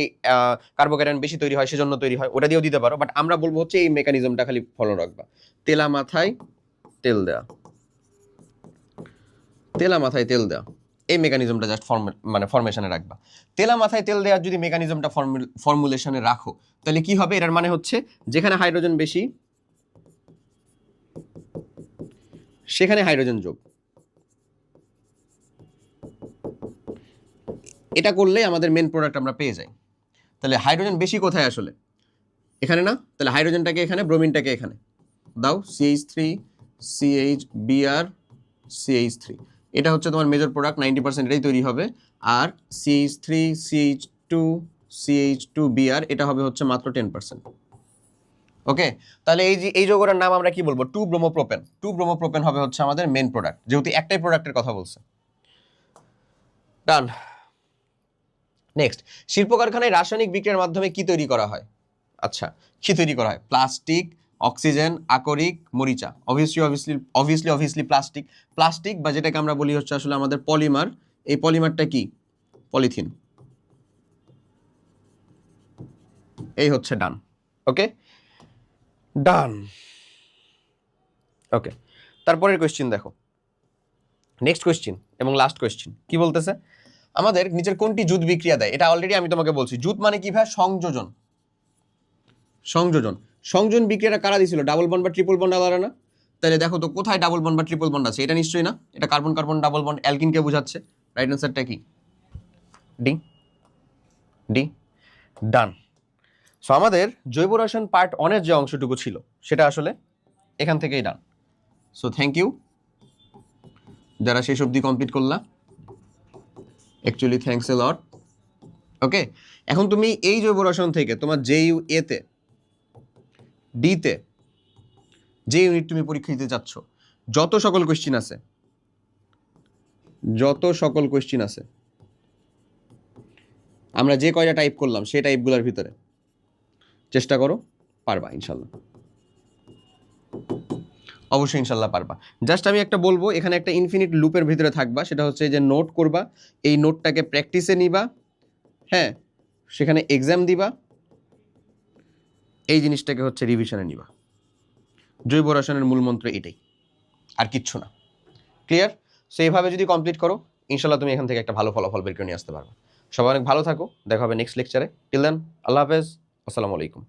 কার্বোক্যাটায়ন বেশি তৈরি হয়, সেজন্য তৈরি হয়, ওটা দিয়েও দিতে পারো, বাট আমরা বলবো হচ্ছে এই মেকানিজমটা খালি ফলো রাখবা। তেলা মাথায় তেল দেওয়া, তেলা মাথায় তেল দেওয়া, এই মেকানিজমটা জাস্ট ফরমেশনে রাখবা। তেলা মাথায় তেল দেওয়ার যদি মেকানিজমটা ফর্মুলেশনে রাখো তাহলে কি হবে, এটার মানে হচ্ছে যেখানে হাইড্রোজেন বেশি সেখানে হাইড্রোজেন যোগ। এটা করলেই আমাদের মেন প্রোডাক্ট আমরা পেয়ে যাই। তাহলে হাইড্রোজেন বেশি কোথায় আসলে, এখানে না, তাহলে হাইড্রোজেনটাকে এখানে, ব্রোমিনটাকে এখানে দাও, CH3CHBr CH3, এটা হচ্ছে তোমার মেজর প্রোডাক্ট, 90% এটাই তৈরি হবে। আর CH3CH2CH2Br এটা হবে হচ্ছে মাত্র 10%। ওকে, তাহলে এই যৌগটার নাম আমরা কি বলবো? 2 ব্রোমোপ্রোপেন। 2 ব্রোমোপ্রোপেন হবে হচ্ছে আমাদের মেন প্রোডাক্ট, যেহেতু একটাই প্রোডাক্টের কথা বলছে। ডান। নেক্সট, শিল্প কারখানায় রাসায়নিক বিক্রিয়ার মাধ্যমে কি তৈরি করা হয়? আচ্ছা, কি তৈরি করা হয়? প্লাস্টিক, অক্সিজেন, আকরিক, মরিচা। Obviously plastic. প্লাস্টিক বা যেটাকে আমরা বলি হচ্ছে আসলে আমাদের পলিমার, এই পলিমারটা কি? পলিথিন। এই হচ্ছে ডান। ওকে, ডান। ওকে, তারপরের কোয়েশ্চেন দেখো, নেক্সট কোয়েশ্চেন এবং লাস্ট কোয়েশ্চেন কি বলতেছে? আমাদের নিচের কোনটি জুট বিক্রিয়া দেয়? এটা অলরেডি আমি তোমাকে বলছি। জুট মানে কি ভাই? সংযোজন। সংযোজন। সংযোজন বিক্রিয়াটা কারা দিছিল? ডাবল বন্ড বা ট্রিপল বন্ড আলাদা না? তাহলে দেখো তো কোথায় ডাবল বন্ড বা ট্রিপল বন্ড আছে? এটা নিশ্চয়ই না, এটা কার্বন কার্বন ডাবল বন্ড অ্যালকিনকে বোঝাচ্ছে। রাইট অ্যান্সারটা কি? ডি। ডি। ডান। সো আমাদের জৈব রসায়ন পার্ট অনের যে অংশটুকু ছিল সেটা আসলে এখান থেকেই ডান। সো থ্যাংক ইউ যারা শেষ অবধি কমপ্লিট করলা, অ্যাকচুয়ালি থ্যাঙ্কস এ লট। ওকে, এখন তুমি এই জৈব রসায়ন থেকে তোমার JU এতে ডিতে যে ইউনিট তুমি পরীক্ষা দিতে চাচ্ছ, যত সকল কোয়েশ্চিন আছে আমরা যে কয়টা টাইপ করলাম সেই টাইপগুলোর ভিতরে চেষ্টা করো, পারবা ইনশাল্লাহ। অবশ্যই ইনশাল্লাহ পারবা। জাস্ট আমি একটা বলবো, এখানে একটা ইনফিনিট লুপের ভিতরে থাকবা, সেটা হচ্ছে যে নোট করবা, এই নোটটাকে প্র্যাকটিসে নিবা, হ্যাঁ, সেখানে এক্সাম দিবা, এই জিনিসটাকে হচ্ছে রিভিশনে নিবা। জৈব রসায়নের মূলমন্ত্র এটাই, আর কিচ্ছু না। ক্লিয়ার? সো এইভাবে যদি কমপ্লিট করো, ইনশাল্লাহ তুমি এখান থেকে একটা ভালো ফলাফল বের করে নিয়ে আসতে পারবে। সবাই অনেক ভালো থাকো, দেখা হবে নেক্সট লেকচারে। টিল দেন, আল্লাহ হাফেজ, আসসালামু আলাইকুম।